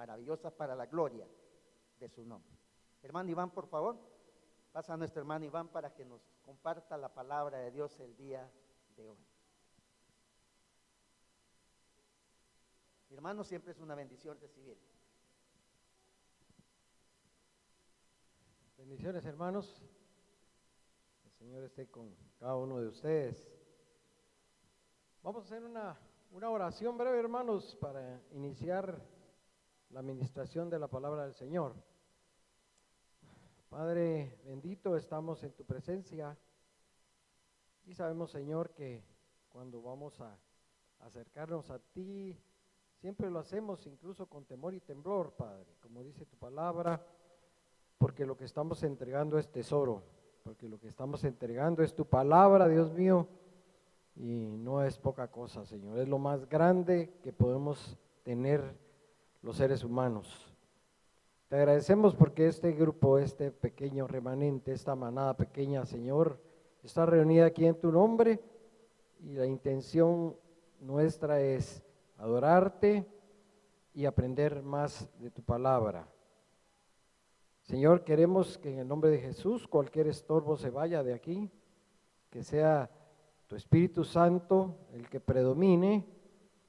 maravillosas para la gloria de su nombre. Hermano Iván, por favor, pasa a nuestro hermano Iván para que nos comparta la palabra de Dios el día de hoy. Mi hermano, siempre es una bendición recibir. Bendiciones, hermanos. El Señor esté con cada uno de ustedes. Vamos a hacer una oración breve, hermanos, para iniciar la administración de la palabra del Señor. Padre bendito, estamos en tu presencia y sabemos, Señor, que cuando vamos a acercarnos a ti, siempre lo hacemos incluso con temor y temblor, Padre, como dice tu palabra, porque lo que estamos entregando es tesoro, porque lo que estamos entregando es tu palabra, Dios mío, y no es poca cosa, Señor, es lo más grande que podemos tener los seres humanos. Te agradecemos porque este grupo, este pequeño remanente, esta manada pequeña, Señor, está reunida aquí en tu nombre y la intención nuestra es adorarte y aprender más de tu palabra. Señor, queremos que en el nombre de Jesús cualquier estorbo se vaya de aquí, que sea tu Espíritu Santo el que predomine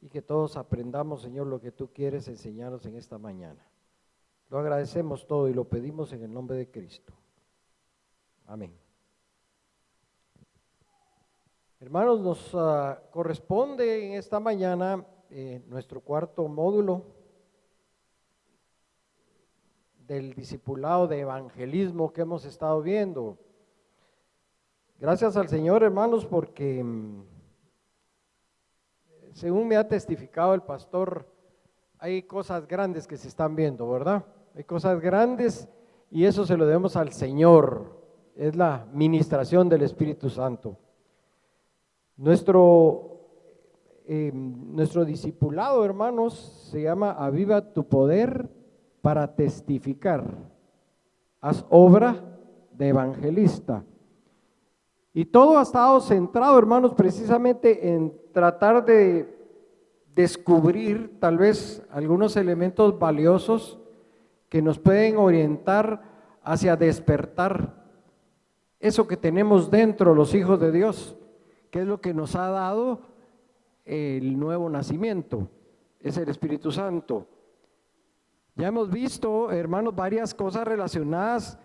y que todos aprendamos, Señor, lo que tú quieres enseñarnos en esta mañana. Lo agradecemos todo y lo pedimos en el nombre de Cristo. Amén. Hermanos, nos corresponde en esta mañana nuestro cuarto módulo del discipulado de evangelismo que hemos estado viendo. Gracias al Señor, hermanos, porque según me ha testificado el pastor, hay cosas grandes que se están viendo, ¿verdad? Hay cosas grandes y eso se lo debemos al Señor, es la ministración del Espíritu Santo. Nuestro discipulado, hermanos, se llama Aviva tu poder para testificar. Haz obra de evangelista. Y todo ha estado centrado, hermanos, precisamente en tratar de descubrir tal vez algunos elementos valiosos que nos pueden orientar hacia despertar eso que tenemos dentro los hijos de Dios, que es lo que nos ha dado el nuevo nacimiento, es el Espíritu Santo. Ya hemos visto, hermanos, varias cosas relacionadas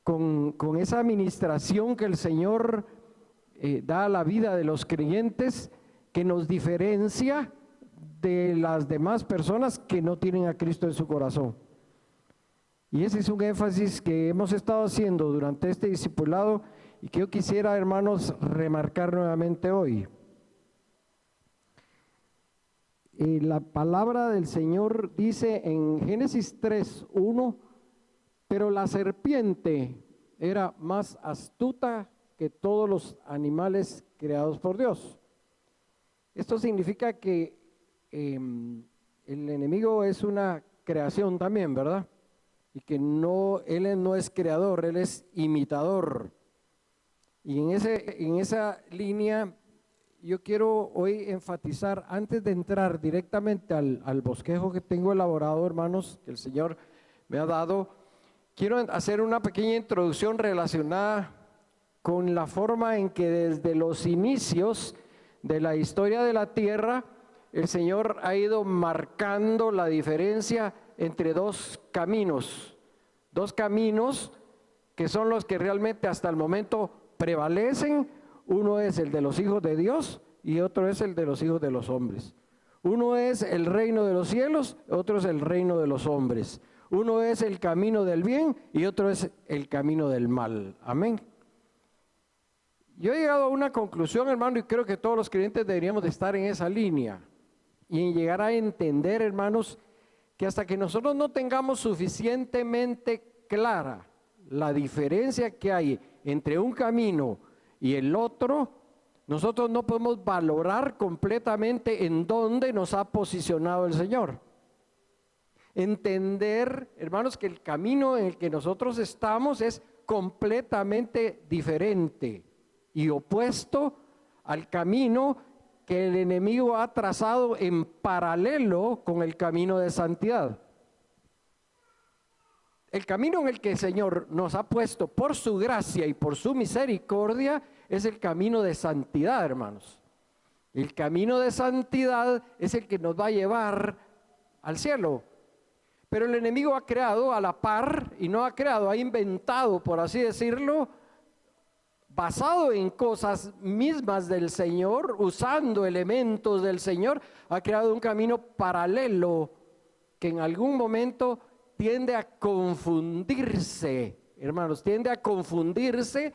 con esa administración que el Señor da a la vida de los creyentes, que nos diferencia de las demás personas que no tienen a Cristo en su corazón. Y ese es un énfasis que hemos estado haciendo durante este discipulado y que yo quisiera, hermanos, remarcar nuevamente hoy. La palabra del Señor dice en Génesis 3:1, pero la serpiente era más astuta que todos los animales creados por Dios. Esto significa que el enemigo es una creación también, ¿verdad? Y que él no es creador, él es imitador. Y en esa línea yo quiero hoy enfatizar, antes de entrar directamente al bosquejo que tengo elaborado, hermanos, que el Señor me ha dado, quiero hacer una pequeña introducción relacionada con la forma en que desde los inicios de la historia de la tierra, el Señor ha ido marcando la diferencia entre dos caminos que son los que realmente hasta el momento prevalecen. Uno es el de los hijos de Dios y otro es el de los hijos de los hombres. Uno es el reino de los cielos, otro es el reino de los hombres. Uno es el camino del bien y otro es el camino del mal. Amén. Yo he llegado a una conclusión, hermano, y creo que todos los creyentes deberíamos de estar en esa línea y en llegar a entender, hermanos, que hasta que nosotros no tengamos suficientemente clara la diferencia que hay entre un camino y el otro, nosotros no podemos valorar completamente en dónde nos ha posicionado el Señor. Entender, hermanos, que el camino en el que nosotros estamos es completamente diferente y opuesto al camino que el enemigo ha trazado en paralelo con el camino de santidad. el camino en el que el Señor nos ha puesto por su gracia y por su misericordia es el camino de santidad, hermanos. El camino de santidad es el que nos va a llevar al cielo. Pero el enemigo ha creado a la par, y no ha creado, ha inventado, por así decirlo, basado en cosas mismas del Señor, usando elementos del Señor, ha creado un camino paralelo que en algún momento tiende a confundirse, hermanos, tiende a confundirse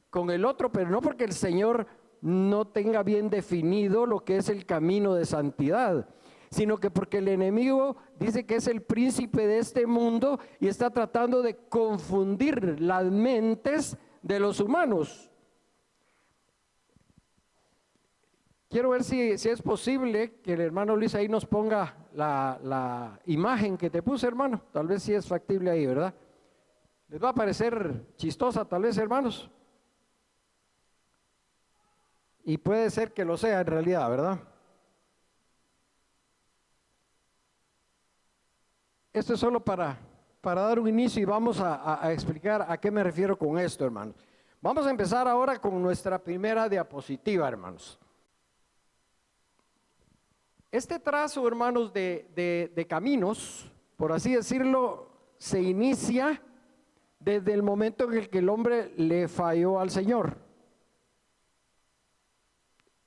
con el otro, pero no porque el Señor no tenga bien definido lo que es el camino de santidad, sino que porque el enemigo dice que es el príncipe de este mundo y está tratando de confundir las mentes de los humanos. Quiero ver si es posible que el hermano Luis ahí nos ponga la imagen que te puse, hermano. Tal vez sí es factible ahí, ¿verdad? Les va a parecer chistosa, tal vez, hermanos. Y puede ser que lo sea en realidad, ¿verdad? Esto es solo para dar un inicio y vamos a explicar a qué me refiero con esto, hermanos. Vamos a empezar ahora con nuestra primera diapositiva, hermanos. Este trazo, hermanos, de caminos, por así decirlo, se inicia desde el momento en el que el hombre le falló al Señor.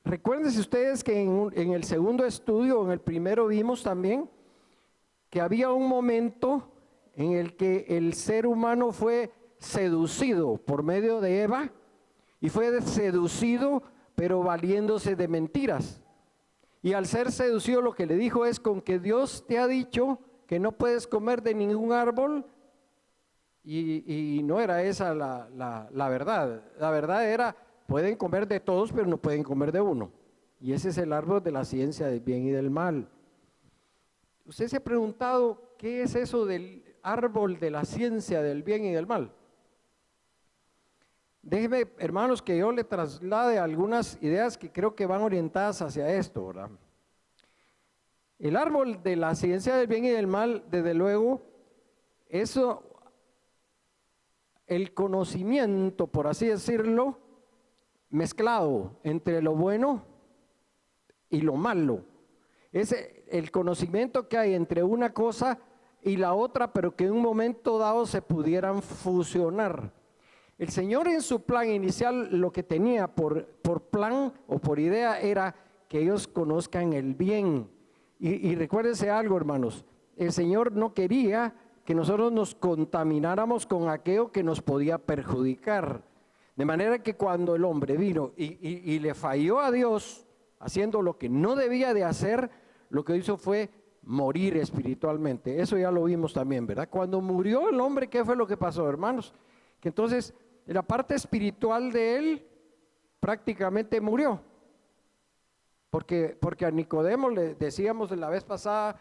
Recuérdense ustedes que en el segundo estudio, en el primero vimos también que había un momento en el que el ser humano fue seducido por medio de Eva, y fue seducido pero valiéndose de mentiras. Y al ser seducido, lo que le dijo es: con que Dios te ha dicho que no puedes comer de ningún árbol, y no era esa la verdad. La verdad era: pueden comer de todos, pero no pueden comer de uno. Y ese es el árbol de la ciencia del bien y del mal. ¿Usted se ha preguntado qué es eso del árbol de la ciencia del bien y del mal? Déjeme, hermanos, que yo le traslade algunas ideas que creo que van orientadas hacia esto, ¿verdad? El árbol de la ciencia del bien y del mal, desde luego, eso, el conocimiento, por así decirlo, mezclado entre lo bueno y lo malo. Es el conocimiento que hay entre una cosa y la otra, pero que en un momento dado se pudieran fusionar. El Señor, en su plan inicial, lo que tenía por plan o por idea era que ellos conozcan el bien. Y recuérdense algo, hermanos, el Señor no quería que nosotros nos contamináramos con aquello que nos podía perjudicar. De manera que cuando el hombre vino y le falló a Dios, haciendo lo que no debía de hacer, lo que hizo fue morir espiritualmente. Eso ya lo vimos también, ¿verdad? Cuando murió el hombre, ¿qué fue lo que pasó, hermanos? Que entonces la parte espiritual de él prácticamente murió. Porque a Nicodemo le decíamos la vez pasada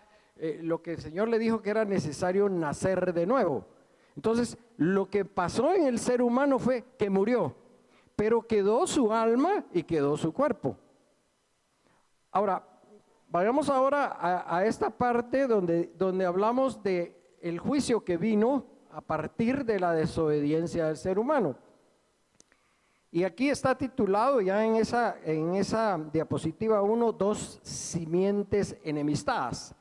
lo que el Señor le dijo, que era necesario nacer de nuevo. Entonces, lo que pasó en el ser humano fue que murió, pero quedó su alma y quedó su cuerpo. Ahora, vayamos ahora a esta parte donde hablamos de el juicio que vino a partir de la desobediencia del ser humano. Y aquí está titulado ya en esa diapositiva 1, 2 simientes enemistadas.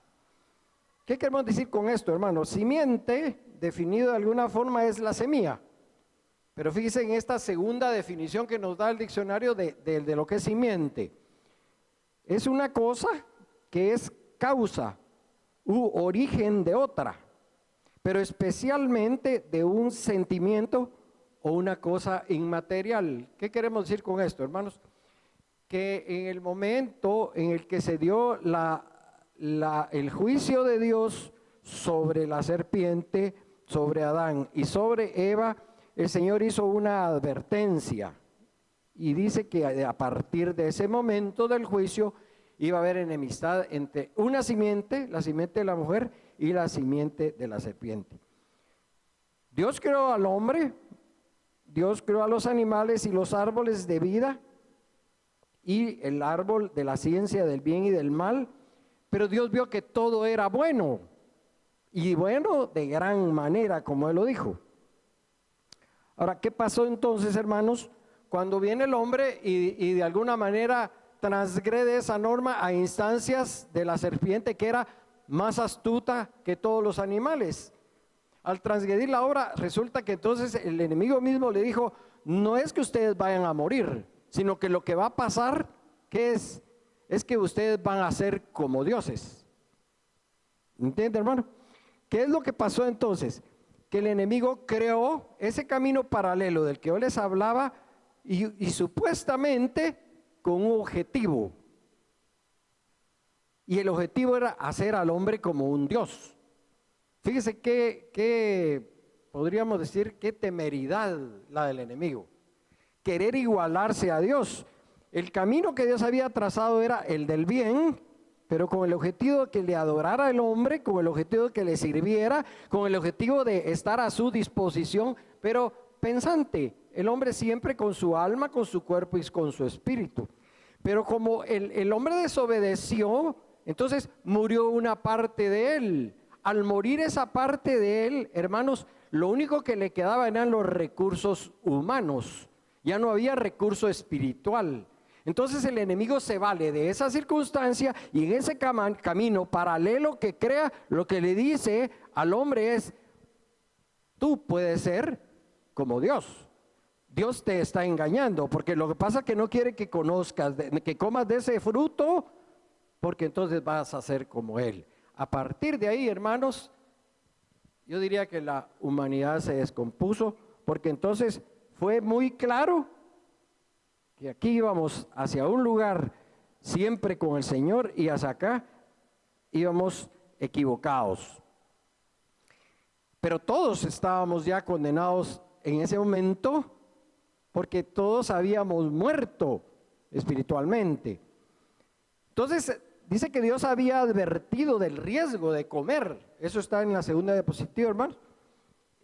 ¿Qué queremos decir con esto, hermanos? Simiente, definido de alguna forma, es la semilla. Pero fíjense en esta segunda definición que nos da el diccionario de lo que es simiente. Es una cosa que es causa u origen de otra, pero especialmente de un sentimiento o una cosa inmaterial. ¿Qué queremos decir con esto, hermanos? Que en el momento en el que se dio el juicio de Dios sobre la serpiente, sobre Adán y sobre Eva, el Señor hizo una advertencia y dice que a partir de ese momento del juicio iba a haber enemistad entre una simiente, la simiente de la mujer, y la simiente de la serpiente. Dios creó al hombre, Dios creó a los animales y los árboles de vida y el árbol de la ciencia del bien y del mal, pero Dios vio que todo era bueno. Y bueno, de gran manera, como él lo dijo. Ahora, ¿qué pasó entonces, hermanos? Cuando viene el hombre y de alguna manera transgrede esa norma a instancias de la serpiente, que era más astuta que todos los animales. Al transgredir la obra, resulta que entonces el enemigo mismo le dijo, no es que ustedes vayan a morir, sino que lo que va a pasar, ¿qué es? Es que ustedes van a ser como dioses. ¿Entiende, hermano? ¿Qué es lo que pasó entonces? Que el enemigo creó ese camino paralelo del que yo les hablaba y supuestamente con un objetivo. Y el objetivo era hacer al hombre como un dios. Fíjese que podríamos decir, qué temeridad la del enemigo. Querer igualarse a Dios. El camino que Dios había trazado era el del bien, pero con el objetivo de que le adorara el hombre, con el objetivo de que le sirviera, con el objetivo de estar a su disposición, pero pensante, el hombre siempre con su alma, con su cuerpo y con su espíritu. Pero como el hombre desobedeció, entonces murió una parte de él. Al morir esa parte de él, hermanos, lo único que le quedaba eran los recursos humanos. Ya no había recurso espiritual. Entonces el enemigo se vale de esa circunstancia y en ese camino paralelo que crea, lo que le dice al hombre es, tú puedes ser como Dios. Dios te está engañando, porque lo que pasa es que no quiere que conozcas, que comas de ese fruto, porque entonces vas a ser como Él. A partir de ahí, hermanos, yo diría que la humanidad se descompuso, porque entonces fue muy claro que aquí íbamos hacia un lugar siempre con el Señor y hacia acá íbamos equivocados. Pero todos estábamos ya condenados en ese momento porque todos habíamos muerto espiritualmente. Entonces dice que Dios había advertido del riesgo de comer. Eso está en la segunda diapositiva, hermano.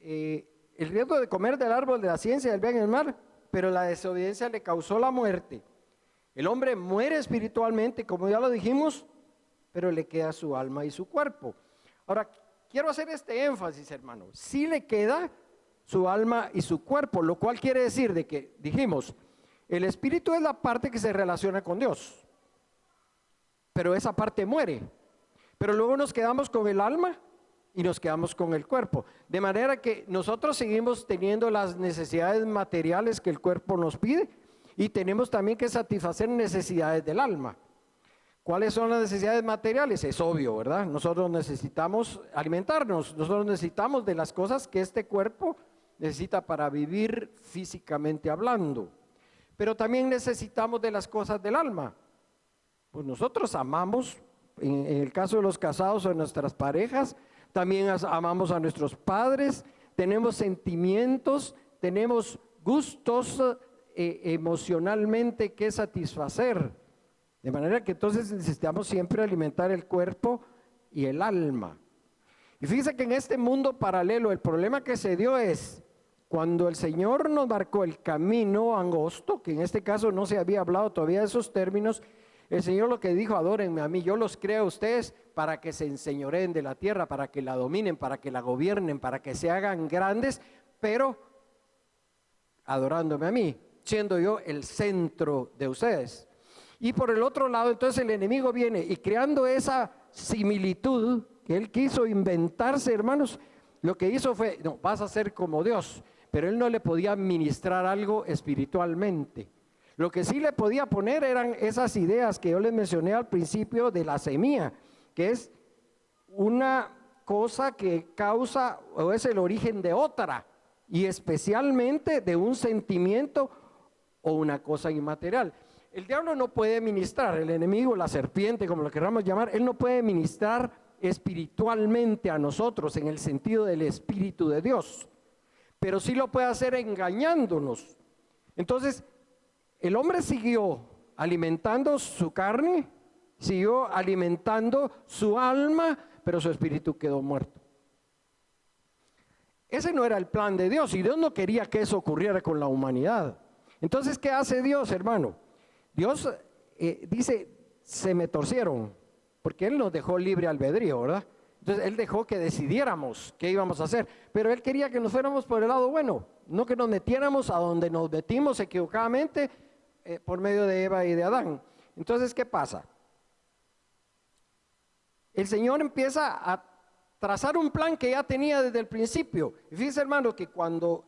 El riesgo de comer del árbol de la ciencia del bien y del mal, pero la desobediencia le causó la muerte. El hombre muere espiritualmente, como ya lo dijimos, pero le queda su alma y su cuerpo. Ahora, quiero hacer este énfasis, hermano. Sí le queda su alma y su cuerpo, lo cual quiere decir de que, dijimos, el espíritu es la parte que se relaciona con Dios, pero esa parte muere. Pero luego nos quedamos con el alma y nos quedamos con el cuerpo. De manera que nosotros seguimos teniendo las necesidades materiales que el cuerpo nos pide y tenemos también que satisfacer necesidades del alma. ¿Cuáles son las necesidades materiales? Es obvio, ¿verdad? Nosotros necesitamos alimentarnos, nosotros necesitamos de las cosas que este cuerpo necesita para vivir físicamente hablando. Pero también necesitamos de las cosas del alma. Pues nosotros amamos, en el caso de los casados, a nuestras parejas, también amamos a nuestros padres, tenemos sentimientos, tenemos gustos emocionalmente que satisfacer. De manera que entonces necesitamos siempre alimentar el cuerpo y el alma. Y fíjense que en este mundo paralelo el problema que se dio es cuando el Señor nos marcó el camino angosto, que en este caso no se había hablado todavía de esos términos. El Señor lo que dijo, adórenme a mí, yo los creo a ustedes para que se enseñoreen de la tierra, para que la dominen, para que la gobiernen, para que se hagan grandes, pero adorándome a mí, siendo yo el centro de ustedes. Y por el otro lado, entonces el enemigo viene y creando esa similitud que él quiso inventarse, hermanos, lo que hizo fue, no, vas a ser como Dios, pero él no le podía ministrar algo espiritualmente. Lo que sí le podía poner eran esas ideas que yo les mencioné al principio de la semilla, que es una cosa que causa o es el origen de otra, y especialmente de un sentimiento o una cosa inmaterial. El diablo no puede ministrar, el enemigo, la serpiente, como lo queramos llamar, él no puede ministrar espiritualmente a nosotros en el sentido del Espíritu de Dios, pero sí lo puede hacer engañándonos. Entonces, el hombre siguió alimentando su carne, siguió alimentando su alma, pero su espíritu quedó muerto. Ese no era el plan de Dios y Dios no quería que eso ocurriera con la humanidad. Entonces, ¿qué hace Dios, hermano? Dios dice, se me torcieron, porque Él nos dejó libre albedrío, ¿verdad? Entonces Él dejó que decidiéramos qué íbamos a hacer, pero Él quería que nos fuéramos por el lado bueno, no que nos metiéramos a donde nos metimos equivocadamente por medio de Eva y de Adán. Entonces, ¿qué pasa? El Señor empieza a trazar un plan que ya tenía desde el principio. Y fíjense, hermano, que cuando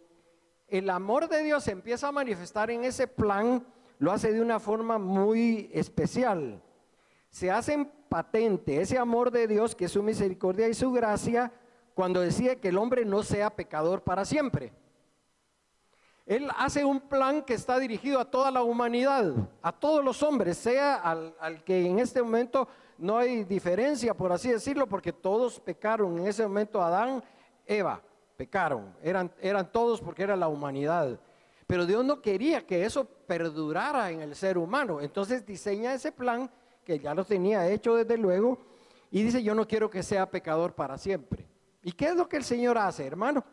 el amor de Dios se empieza a manifestar en ese plan, lo hace de una forma muy especial. Se hace patente ese amor de Dios, que es su misericordia y su gracia, cuando decide que el hombre no sea pecador para siempre. Él hace un plan que está dirigido a toda la humanidad, a todos los hombres, sea al que en este momento no hay diferencia, por así decirlo, porque todos pecaron. En ese momento Adán, Eva, pecaron, eran todos porque era la humanidad. Pero Dios no quería que eso perdurara en el ser humano. Entonces diseña ese plan, que ya lo tenía hecho desde luego, y dice: yo no quiero que sea pecador para siempre. ¿Y qué es lo que el Señor hace, hermano?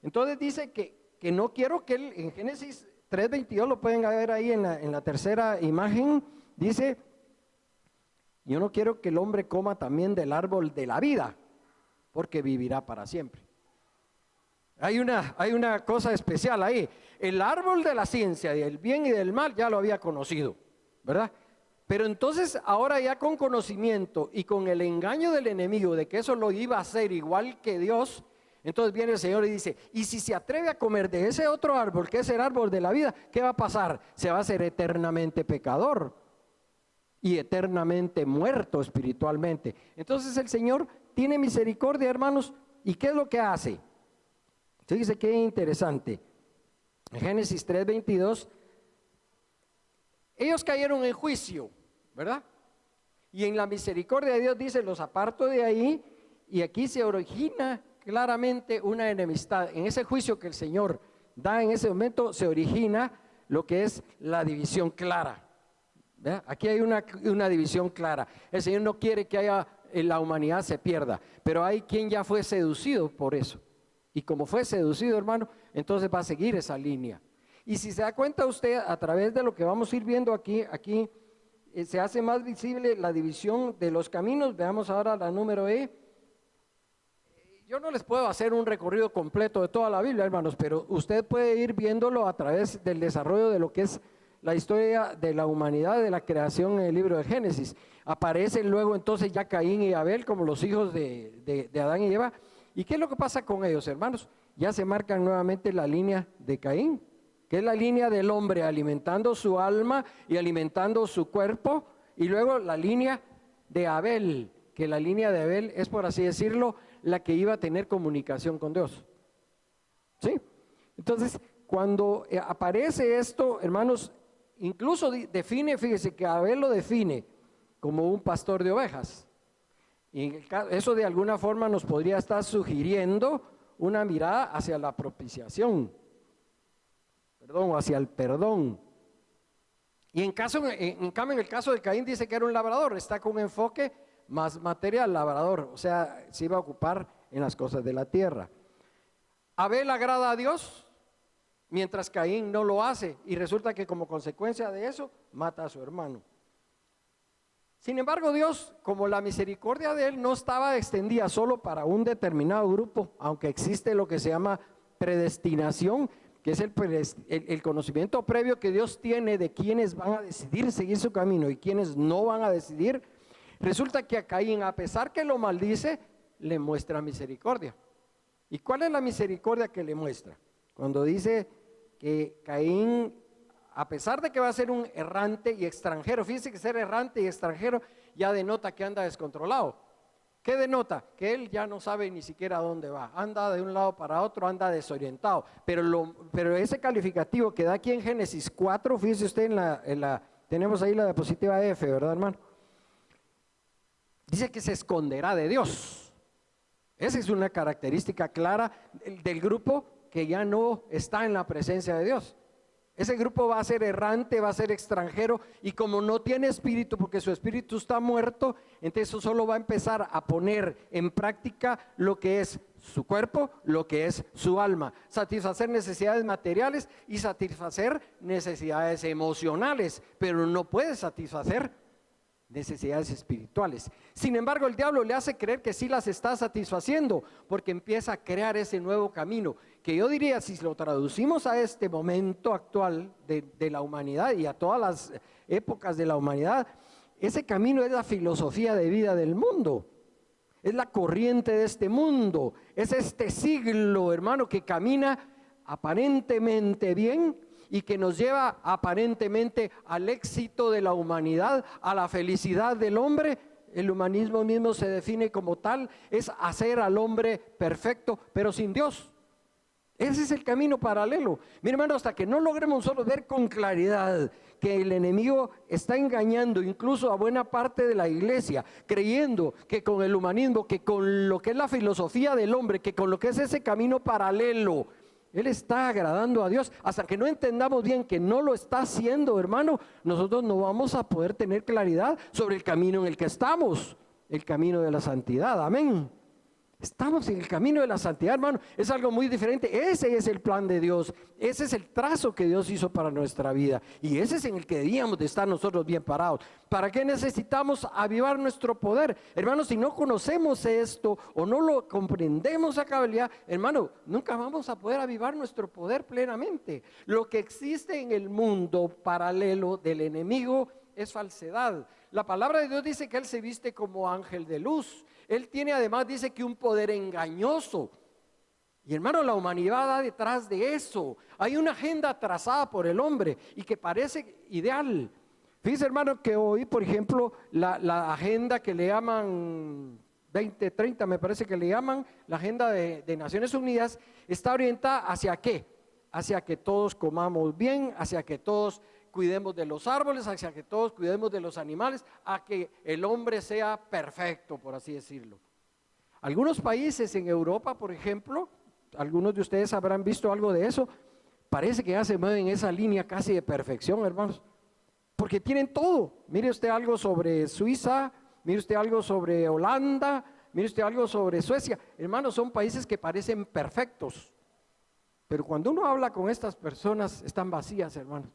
Entonces dice que no quiero que él, en Génesis 3:22, lo pueden ver ahí en la tercera imagen, dice: yo no quiero que el hombre coma también del árbol de la vida, porque vivirá para siempre. Hay una cosa especial ahí. El árbol de la ciencia del bien y del mal ya lo había conocido, ¿verdad? Pero entonces ahora ya con conocimiento y con el engaño del enemigo de que eso lo iba a hacer igual que Dios, entonces viene el Señor y dice: y si se atreve a comer de ese otro árbol, que es el árbol de la vida, ¿qué va a pasar? Se va a hacer eternamente pecador y eternamente muerto espiritualmente. Entonces el Señor tiene misericordia, hermanos. ¿Y qué es lo que hace? Fíjese qué interesante. En Génesis 3:22, ellos cayeron en juicio, ¿verdad? Y en la misericordia de Dios dice: los aparto de ahí. Y aquí se origina claramente una enemistad. En ese juicio que el Señor da en ese momento se origina lo que es la división clara. ¿Ve? Aquí hay una división clara. El Señor no quiere que la humanidad se pierda, pero hay quien ya fue seducido por eso. Y como fue seducido, hermano, entonces va a seguir esa línea. Y si se da cuenta usted, a través de lo que vamos a ir viendo aquí se hace más visible la división de los caminos. Veamos ahora la número E. Yo no les puedo hacer un recorrido completo de toda la Biblia, hermanos, pero usted puede ir viéndolo a través del desarrollo de lo que es la historia de la humanidad, de la creación en el libro de Génesis. Aparecen luego entonces ya Caín y Abel como los hijos de Adán y Eva. ¿Y qué es lo que pasa con ellos, hermanos? Ya se marcan nuevamente la línea de Caín, que es la línea del hombre alimentando su alma y alimentando su cuerpo, y luego la línea de Abel, que la línea de Abel es, por así decirlo, la que iba a tener comunicación con Dios. ¿Sí? Entonces, cuando aparece esto, hermanos, incluso define, fíjese que Abel lo define como un pastor de ovejas. Y eso de alguna forma nos podría estar sugiriendo una mirada hacia la propiciación, hacia el perdón. Y en cambio, en el caso de Caín dice que era un labrador, está con un enfoque más material, labrador, o sea, se iba a ocupar en las cosas de la tierra. Abel agrada a Dios, mientras Caín no lo hace, y resulta que como consecuencia de eso, mata a su hermano. Sin embargo, Dios, como la misericordia de Él no estaba extendida solo para un determinado grupo, aunque existe lo que se llama predestinación, que es el conocimiento previo que Dios tiene de quienes van a decidir seguir su camino y quienes no van a decidir. Resulta que a Caín, a pesar que lo maldice, le muestra misericordia. ¿Y cuál es la misericordia que le muestra? Cuando dice que Caín, a pesar de que va a ser un errante y extranjero, fíjense que ser errante y extranjero ya denota que anda descontrolado. ¿Qué denota? Que él ya no sabe ni siquiera a dónde va, anda de un lado para otro, anda desorientado. Pero ese calificativo que da aquí en Génesis 4, fíjese usted tenemos ahí la diapositiva F, ¿verdad, hermano? Dice que se esconderá de Dios. Esa es una característica clara del grupo que ya no está en la presencia de Dios. Ese grupo va a ser errante, va a ser extranjero, y como no tiene espíritu, porque su espíritu está muerto, entonces eso solo va a empezar a poner en práctica lo que es su cuerpo, lo que es su alma, satisfacer necesidades materiales y satisfacer necesidades emocionales, pero no puede satisfacer necesidades espirituales. Sin embargo, el diablo le hace creer que sí las está satisfaciendo, porque empieza a crear ese nuevo camino, que yo diría, si lo traducimos a este momento actual de la humanidad y a todas las épocas de la humanidad, ese camino es la filosofía de vida del mundo, es la corriente de este mundo, es este siglo, hermano, que camina aparentemente bien y que nos lleva aparentemente al éxito de la humanidad, a la felicidad del hombre. El humanismo mismo se define como tal, es hacer al hombre perfecto, pero sin Dios. Ese es el camino paralelo. Mi hermano, hasta que no logremos solo ver con claridad que el enemigo está engañando incluso a buena parte de la iglesia, creyendo que con el humanismo, que con lo que es la filosofía del hombre, que con lo que es ese camino paralelo, él está agradando a Dios. Hasta que no entendamos bien que no lo está haciendo, hermano, nosotros no vamos a poder tener claridad sobre el camino en el que estamos, el camino de la santidad. Amén. Estamos en el camino de la santidad, hermano. Es algo muy diferente. Ese es el plan de Dios. Ese es el trazo que Dios hizo para nuestra vida. Y ese es en el que debíamos de estar nosotros bien parados. ¿Para qué necesitamos avivar nuestro poder? Hermano, si no conocemos esto o no lo comprendemos a cabalidad, hermano, nunca vamos a poder avivar nuestro poder plenamente. Lo que existe en el mundo paralelo del enemigo es falsedad. La palabra de Dios dice que Él se viste como ángel de luz. Él tiene además, dice que un poder engañoso. Y hermano, la humanidad va detrás de eso. Hay una agenda trazada por el hombre y que parece ideal. Fíjese, hermano, que hoy, por ejemplo, la agenda que le llaman 2030, me parece que le llaman la agenda de Naciones Unidas, está orientada hacia ¿qué? Hacia que todos comamos bien, hacia que todos cuidemos de los árboles, hacia que todos cuidemos de los animales, a que el hombre sea perfecto, por así decirlo. Algunos países en Europa, por ejemplo, algunos de ustedes habrán visto algo de eso, parece que ya se mueven en esa línea casi de perfección, hermanos, porque tienen todo. Mire usted algo sobre Suiza, mire usted algo sobre Holanda, mire usted algo sobre Suecia. Hermanos, son países que parecen perfectos, pero cuando uno habla con estas personas, están vacías, hermanos.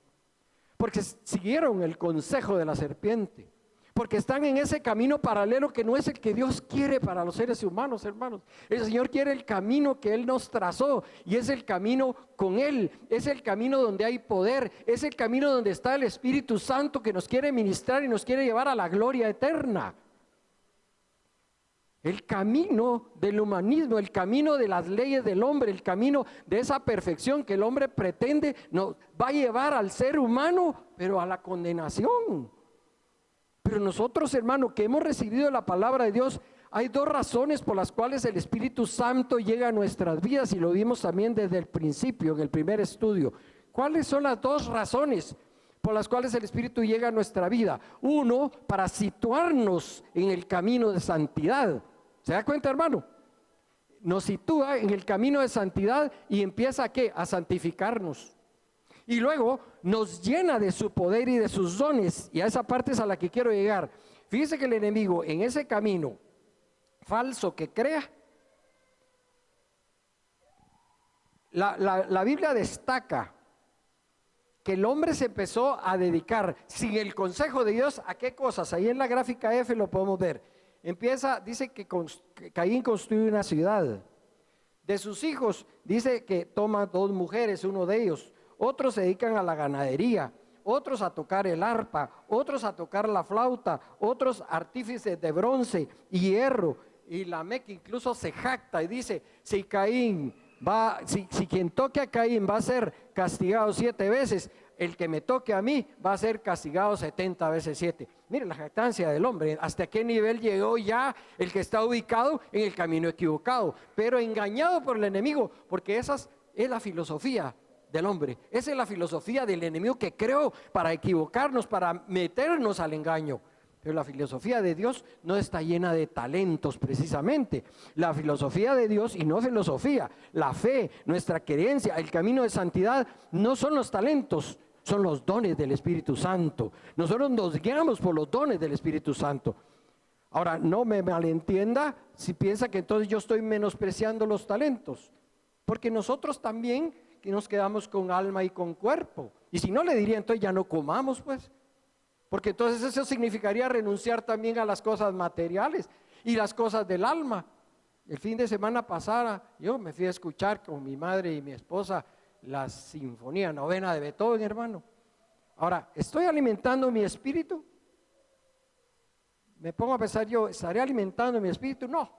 Porque siguieron el consejo de la serpiente, porque están en ese camino paralelo que no es el que Dios quiere para los seres humanos, hermanos. El Señor quiere el camino que Él nos trazó, y es el camino con Él, es el camino donde hay poder, es el camino donde está el Espíritu Santo que nos quiere ministrar y nos quiere llevar a la gloria eterna. El camino del humanismo, el camino de las leyes del hombre, el camino de esa perfección que el hombre pretende, nos va a llevar al ser humano, pero a la condenación. Pero nosotros, hermano, que hemos recibido la palabra de Dios, hay dos razones por las cuales el Espíritu Santo llega a nuestras vidas, y lo vimos también desde el principio, en el primer estudio. ¿Cuáles son las dos razones por las cuales el Espíritu llega a nuestra vida? Uno, para situarnos en el camino de santidad. ¿Se da cuenta, hermano? Nos sitúa en el camino de santidad y empieza ¿a qué? A santificarnos. Y luego nos llena de su poder y de sus dones. Y a esa parte es a la que quiero llegar. Fíjese que el enemigo en ese camino falso que crea, la Biblia destaca que el hombre se empezó a dedicar sin el consejo de Dios ¿a qué cosas? Ahí en la gráfica F lo podemos ver. Dice que Caín construye una ciudad. De sus hijos, dice que toma 2 mujeres, uno de ellos. Otros se dedican a la ganadería, otros a tocar el arpa, otros a tocar la flauta, otros artífices de bronce y hierro. Y Lamec incluso se jacta y dice, si quien toque a Caín va a ser castigado 7 veces, el que me toque a mí va a ser castigado 70 veces 7. Mire la jactancia del hombre, hasta qué nivel llegó ya el que está ubicado en el camino equivocado, pero engañado por el enemigo, porque esa es la filosofía del hombre, esa es la filosofía del enemigo que creó para equivocarnos, para meternos al engaño. Pero la filosofía de Dios no está llena de talentos precisamente. La filosofía de Dios, y no filosofía, la fe, nuestra creencia, el camino de santidad, no son los talentos, son los dones del Espíritu Santo. Nosotros nos guiamos por los dones del Espíritu Santo. Ahora, no me malentienda si piensa que entonces yo estoy menospreciando los talentos, porque nosotros también nos quedamos con alma y con cuerpo. Y si no, le diría entonces ya no comamos, pues. porque entonces eso significaría renunciar también a las cosas materiales y las cosas del alma. El fin de semana pasada yo me fui a escuchar con mi madre y mi esposa la Sinfonía Novena de Beethoven, hermano. Ahora, ¿estoy alimentando mi espíritu? Me pongo a pensar yo, ¿estaré alimentando mi espíritu? No.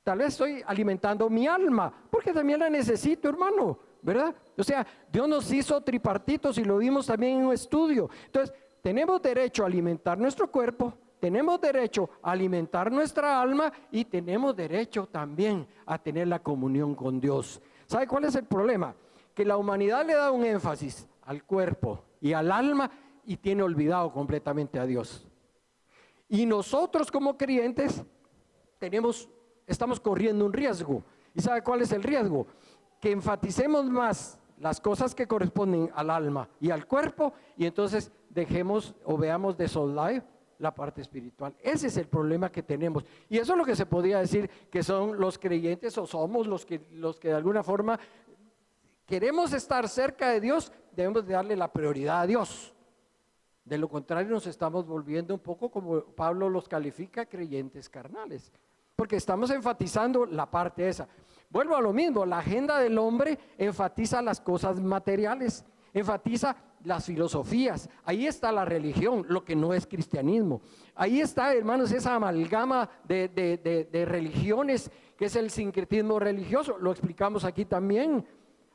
Tal vez estoy alimentando mi alma, porque también la necesito, hermano, ¿verdad? O sea, Dios nos hizo tripartitos y lo vimos también en un estudio. Entonces, tenemos derecho a alimentar nuestro cuerpo, tenemos derecho a alimentar nuestra alma y tenemos derecho también a tener la comunión con Dios. ¿Sabe cuál es el problema? Que la humanidad le da un énfasis al cuerpo y al alma y tiene olvidado completamente a Dios. Y nosotros como creyentes estamos corriendo un riesgo. ¿Y sabe cuál es el riesgo? Que enfaticemos más las cosas que corresponden al alma y al cuerpo y entonces dejemos o veamos de soslayo la parte espiritual. Ese es el problema que tenemos. Y eso es lo que se podría decir que son los creyentes o somos los que de alguna forma queremos estar cerca de Dios, debemos de darle la prioridad a Dios. De lo contrario nos estamos volviendo un poco como Pablo los califica, creyentes carnales, porque estamos enfatizando la parte esa. Vuelvo a lo mismo, la agenda del hombre enfatiza las cosas materiales, enfatiza las filosofías, ahí está la religión, lo que no es cristianismo. Ahí está, hermanos, esa amalgama de religiones que es el sincretismo religioso, lo explicamos aquí también.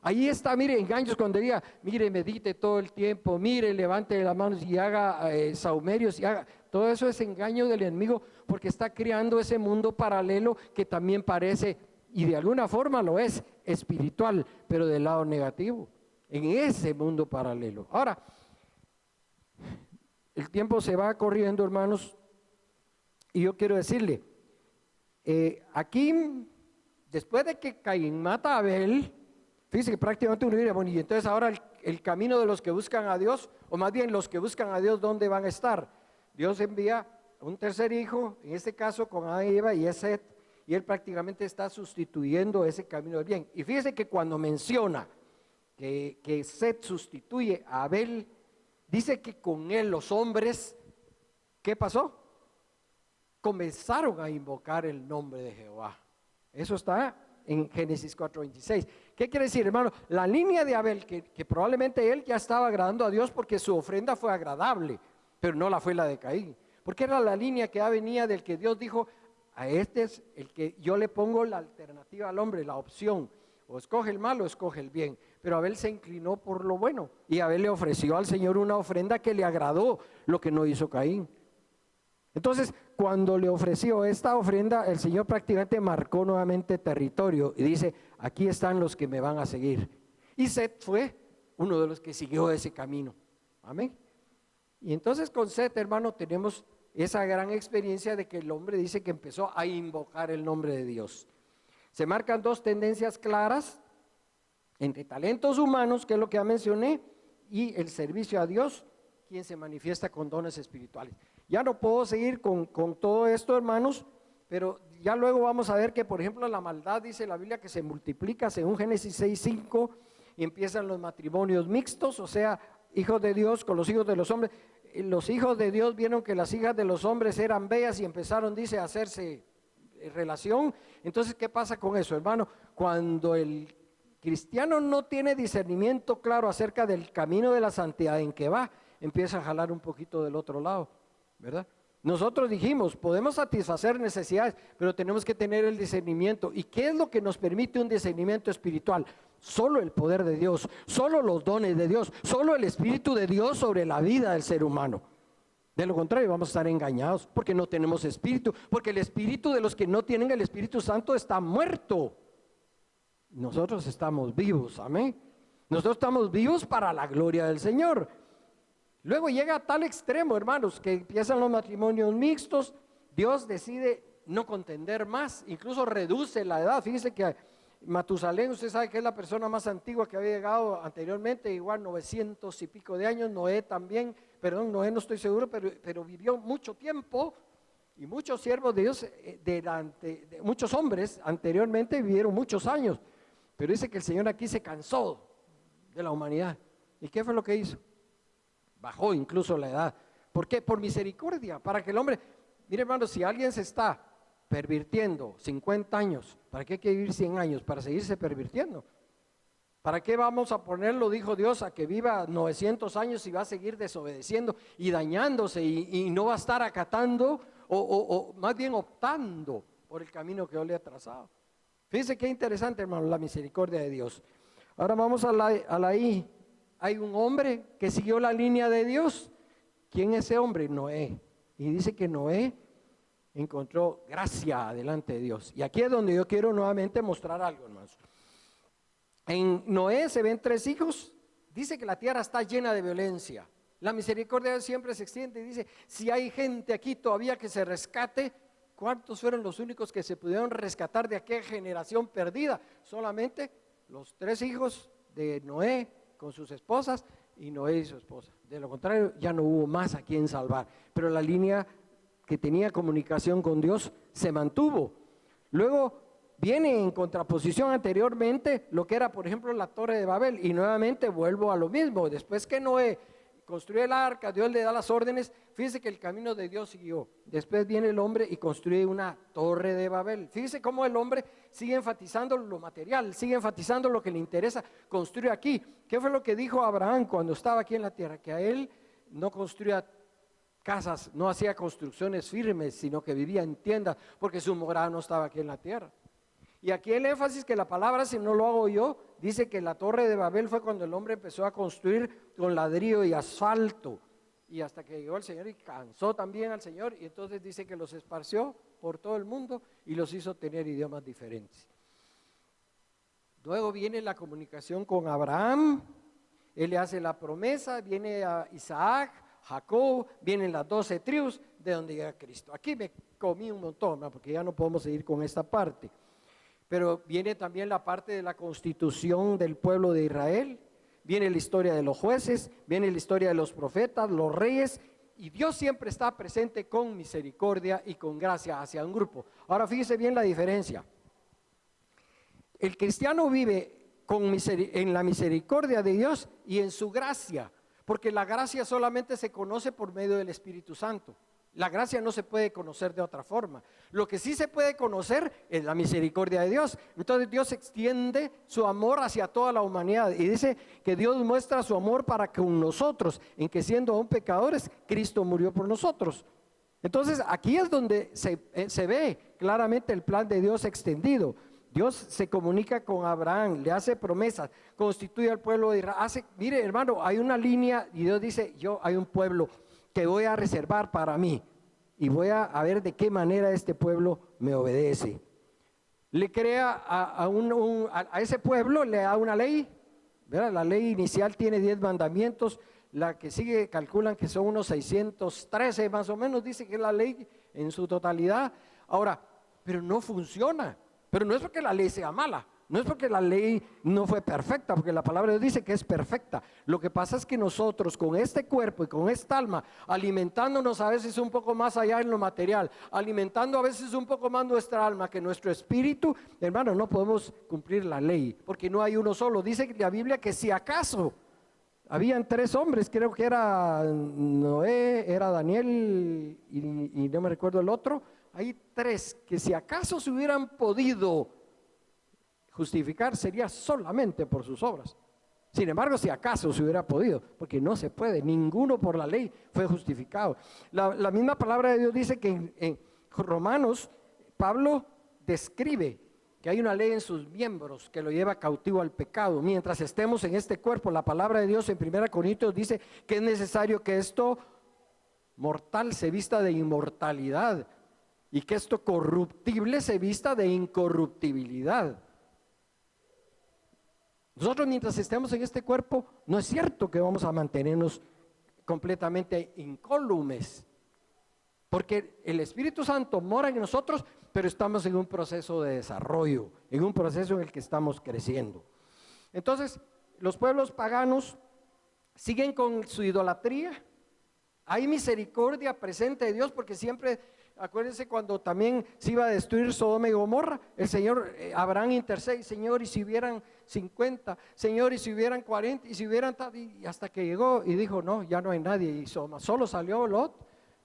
Ahí está, mire, engaños cuando diga, mire, medite todo el tiempo, mire, levante las manos y haga saumerios y haga. Todo eso es engaño del enemigo porque está creando ese mundo paralelo que también parece, y de alguna forma lo es, espiritual, pero del lado negativo, en ese mundo paralelo. Ahora, el tiempo se va corriendo, hermanos, y yo quiero decirle, aquí, después de que Caín mata a Abel, fíjese que prácticamente uno diría, bueno, y entonces ahora el camino de los que buscan a Dios, o más bien los que buscan a Dios, ¿dónde van a estar? Dios envía un tercer hijo, en este caso con Adán y Eva, y es Set, y él prácticamente está sustituyendo ese camino del bien. Y fíjese que cuando menciona que Set sustituye a Abel, dice que con él los hombres, ¿qué pasó? Comenzaron a invocar el nombre de Jehová. Eso está en Génesis 4:26. ¿Qué quiere decir, hermano? La línea de Abel, que probablemente él ya estaba agradando a Dios porque su ofrenda fue agradable, pero no la fue la de Caín, porque era la línea que ya venía del que Dios dijo, a este es el que yo le pongo la alternativa al hombre, la opción, o escoge el mal o escoge el bien. Pero Abel se inclinó por lo bueno y Abel le ofreció al Señor una ofrenda que le agradó, lo que no hizo Caín. Entonces, cuando le ofreció esta ofrenda, el Señor prácticamente marcó nuevamente territorio y dice, aquí están los que me van a seguir. Y Set fue uno de los que siguió ese camino. Amén. Y entonces con Set, hermano, tenemos esa gran experiencia de que el hombre dice que empezó a invocar el nombre de Dios. Se marcan dos tendencias claras entre talentos humanos, que es lo que ya mencioné, y el servicio a Dios, quien se manifiesta con dones espirituales. Ya no puedo seguir con todo esto, hermanos, pero ya luego vamos a ver que, por ejemplo, la maldad, dice la Biblia, que se multiplica según Génesis 6:5, y empiezan los matrimonios mixtos, o sea, hijos de Dios con los hijos de los hombres. Los hijos de Dios vieron que las hijas de los hombres eran bellas y empezaron, dice, a hacerse relación. Entonces, ¿qué pasa con eso, hermano? Cuando el cristiano no tiene discernimiento claro acerca del camino de la santidad en que va, empieza a jalar un poquito del otro lado, ¿verdad? Nosotros dijimos, podemos satisfacer necesidades, pero tenemos que tener el discernimiento. ¿Y qué es lo que nos permite un discernimiento espiritual? Solo el poder de Dios, solo los dones de Dios, solo el Espíritu de Dios sobre la vida del ser humano. De lo contrario, vamos a estar engañados porque no tenemos espíritu, porque el espíritu de los que no tienen el Espíritu Santo está muerto. Nosotros estamos vivos, amén. Nosotros estamos vivos para la gloria del Señor. Luego llega a tal extremo, hermanos, que empiezan los matrimonios mixtos. Dios decide no contender más, incluso reduce la edad. Fíjense que Matusalén, usted sabe que es la persona más antigua que había llegado anteriormente, igual 900 y pico de años. Noé también, perdón, Noé no estoy seguro, pero vivió mucho tiempo. Y muchos siervos de Dios, muchos hombres anteriormente vivieron muchos años. Pero dice que el Señor aquí se cansó de la humanidad. ¿Y qué fue lo que hizo? Bajó incluso la edad ¿Por qué? Por misericordia, para que el hombre, mire hermano, si alguien se está pervirtiendo 50 años, ¿para qué hay que vivir 100 años? Para seguirse pervirtiendo. ¿Para qué vamos a ponerlo, dijo Dios, a que viva 900 años y va a seguir desobedeciendo y dañándose y no va a estar acatando o más bien optando por el camino que Dios le ha trazado? Fíjense qué interesante, hermano, la misericordia de Dios. Ahora vamos a la I. Hay un hombre que siguió la línea de Dios. ¿Quién es ese hombre? Noé. Y dice que Noé encontró gracia delante de Dios. Y aquí es donde yo quiero nuevamente mostrar algo, hermanos. En Noé se ven 3 hijos. Dice que la tierra está llena de violencia. La misericordia de Dios siempre se extiende y dice, si hay gente aquí todavía que se rescate, ¿cuántos fueron los únicos que se pudieron rescatar de aquella generación perdida? Solamente los 3 hijos de Noé con sus esposas y Noé y su esposa. De lo contrario, ya no hubo más a quien salvar. Pero la línea que tenía comunicación con Dios se mantuvo. Luego viene en contraposición anteriormente lo que era, por ejemplo, la Torre de Babel. Y nuevamente vuelvo a lo mismo. Después que Noé construye el arca, Dios le da las órdenes. Fíjese que el camino de Dios siguió. Después viene el hombre y construye una Torre de Babel. Fíjese cómo el hombre sigue enfatizando lo material, sigue enfatizando lo que le interesa, construye aquí. ¿Qué fue lo que dijo Abraham cuando estaba aquí en la tierra? Que a él no construía casas, no hacía construcciones firmes, sino que vivía en tiendas, porque su morada no estaba aquí en la tierra. Y aquí el énfasis que la palabra, si no lo hago yo, dice que la Torre de Babel fue cuando el hombre empezó a construir con ladrillo y asfalto. Y hasta que llegó el Señor y cansó también al Señor, y entonces dice que los esparció por todo el mundo y los hizo tener idiomas diferentes. Luego viene la comunicación con Abraham, él le hace la promesa, viene a Isaac, Jacob, vienen las 12 tribus de donde llega Cristo. Aquí me comí un montón, ¿no? Porque ya no podemos seguir con esta parte. Pero viene también la parte de la constitución del pueblo de Israel, viene la historia de los jueces, viene la historia de los profetas, los reyes, y Dios siempre está presente con misericordia y con gracia hacia un grupo. Ahora fíjese bien la diferencia. El cristiano vive en la misericordia de Dios y en su gracia, porque la gracia solamente se conoce por medio del Espíritu Santo. La gracia no se puede conocer de otra forma. Lo que sí se puede conocer es la misericordia de Dios. Entonces Dios extiende su amor hacia toda la humanidad y dice que Dios muestra su amor para con nosotros, en que siendo aún pecadores, Cristo murió por nosotros. Entonces aquí es donde se ve claramente el plan de Dios extendido. Dios se comunica con Abraham, le hace promesas, constituye al pueblo de Israel. Mire hermano, hay una línea y Dios dice, hay un pueblo que voy a reservar para mí y voy a ver de qué manera este pueblo me obedece. Le crea a ese pueblo, le da una ley, ¿verdad? La ley inicial tiene 10 mandamientos, la que sigue calculan que son unos 613 más o menos, dice que es la ley en su totalidad. Ahora, pero no funciona, pero no es porque la ley sea mala. No es porque la ley no fue perfecta, porque la palabra de Dios dice que es perfecta. Lo que pasa es que nosotros con este cuerpo y con esta alma, alimentándonos a veces un poco más allá en lo material, alimentando a veces un poco más nuestra alma que nuestro espíritu, hermano, no podemos cumplir la ley, porque no hay uno solo. Dice la Biblia que si acaso habían 3 hombres, creo que era Noé, era Daniel y no me recuerdo el otro, hay 3 que si acaso se hubieran podido justificar sería solamente por sus obras. Sin embargo, si acaso se hubiera podido, porque no se puede, ninguno por la ley fue justificado. La misma palabra de Dios dice que en Romanos, Pablo describe que hay una ley en sus miembros que lo lleva cautivo al pecado. Mientras estemos en este cuerpo, la palabra de Dios en 1 Corintios dice que es necesario que esto mortal se vista de inmortalidad y que esto corruptible se vista de incorruptibilidad. Nosotros mientras estemos en este cuerpo, no es cierto que vamos a mantenernos completamente incólumes, porque el Espíritu Santo mora en nosotros, pero estamos en un proceso de desarrollo, en un proceso en el que estamos creciendo. Entonces, los pueblos paganos siguen con su idolatría. Hay misericordia presente de Dios porque siempre Acuérdense cuando también se iba a destruir Sodoma y Gomorra, el Señor, Abraham intercede, Señor, y si hubieran 50, Señor, y si hubieran 40, y si hubieran tal, y hasta que llegó y dijo, no, ya no hay nadie, y solo salió Lot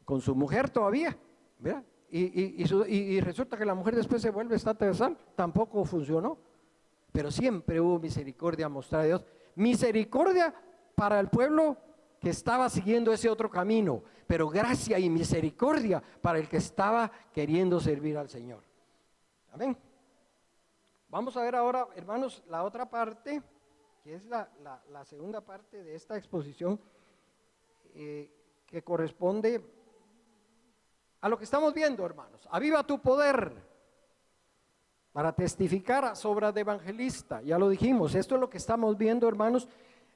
con su mujer todavía, ¿verdad? Y resulta que la mujer después se vuelve estatua de sal, tampoco funcionó, pero siempre hubo misericordia mostrada de Dios, misericordia para el pueblo que estaba siguiendo ese otro camino, pero gracia y misericordia para el que estaba queriendo servir al Señor. Amén. Vamos a ver ahora, hermanos, la otra parte, que es la segunda parte de esta exposición, que corresponde a lo que estamos viendo, hermanos. Aviva tu poder para testificar a obras de evangelista. Ya lo dijimos, esto es lo que estamos viendo, hermanos.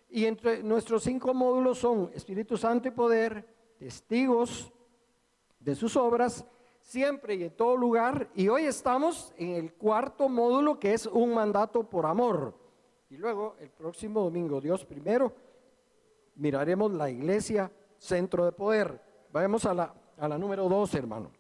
Y entre nuestros 5 módulos son Espíritu Santo y poder, testigos de sus obras, siempre y en todo lugar. Y hoy estamos en el 4.º módulo, que es un mandato por amor. Y luego, el próximo domingo, Dios primero, miraremos la iglesia, centro de poder. Vayamos a la número 2, hermano.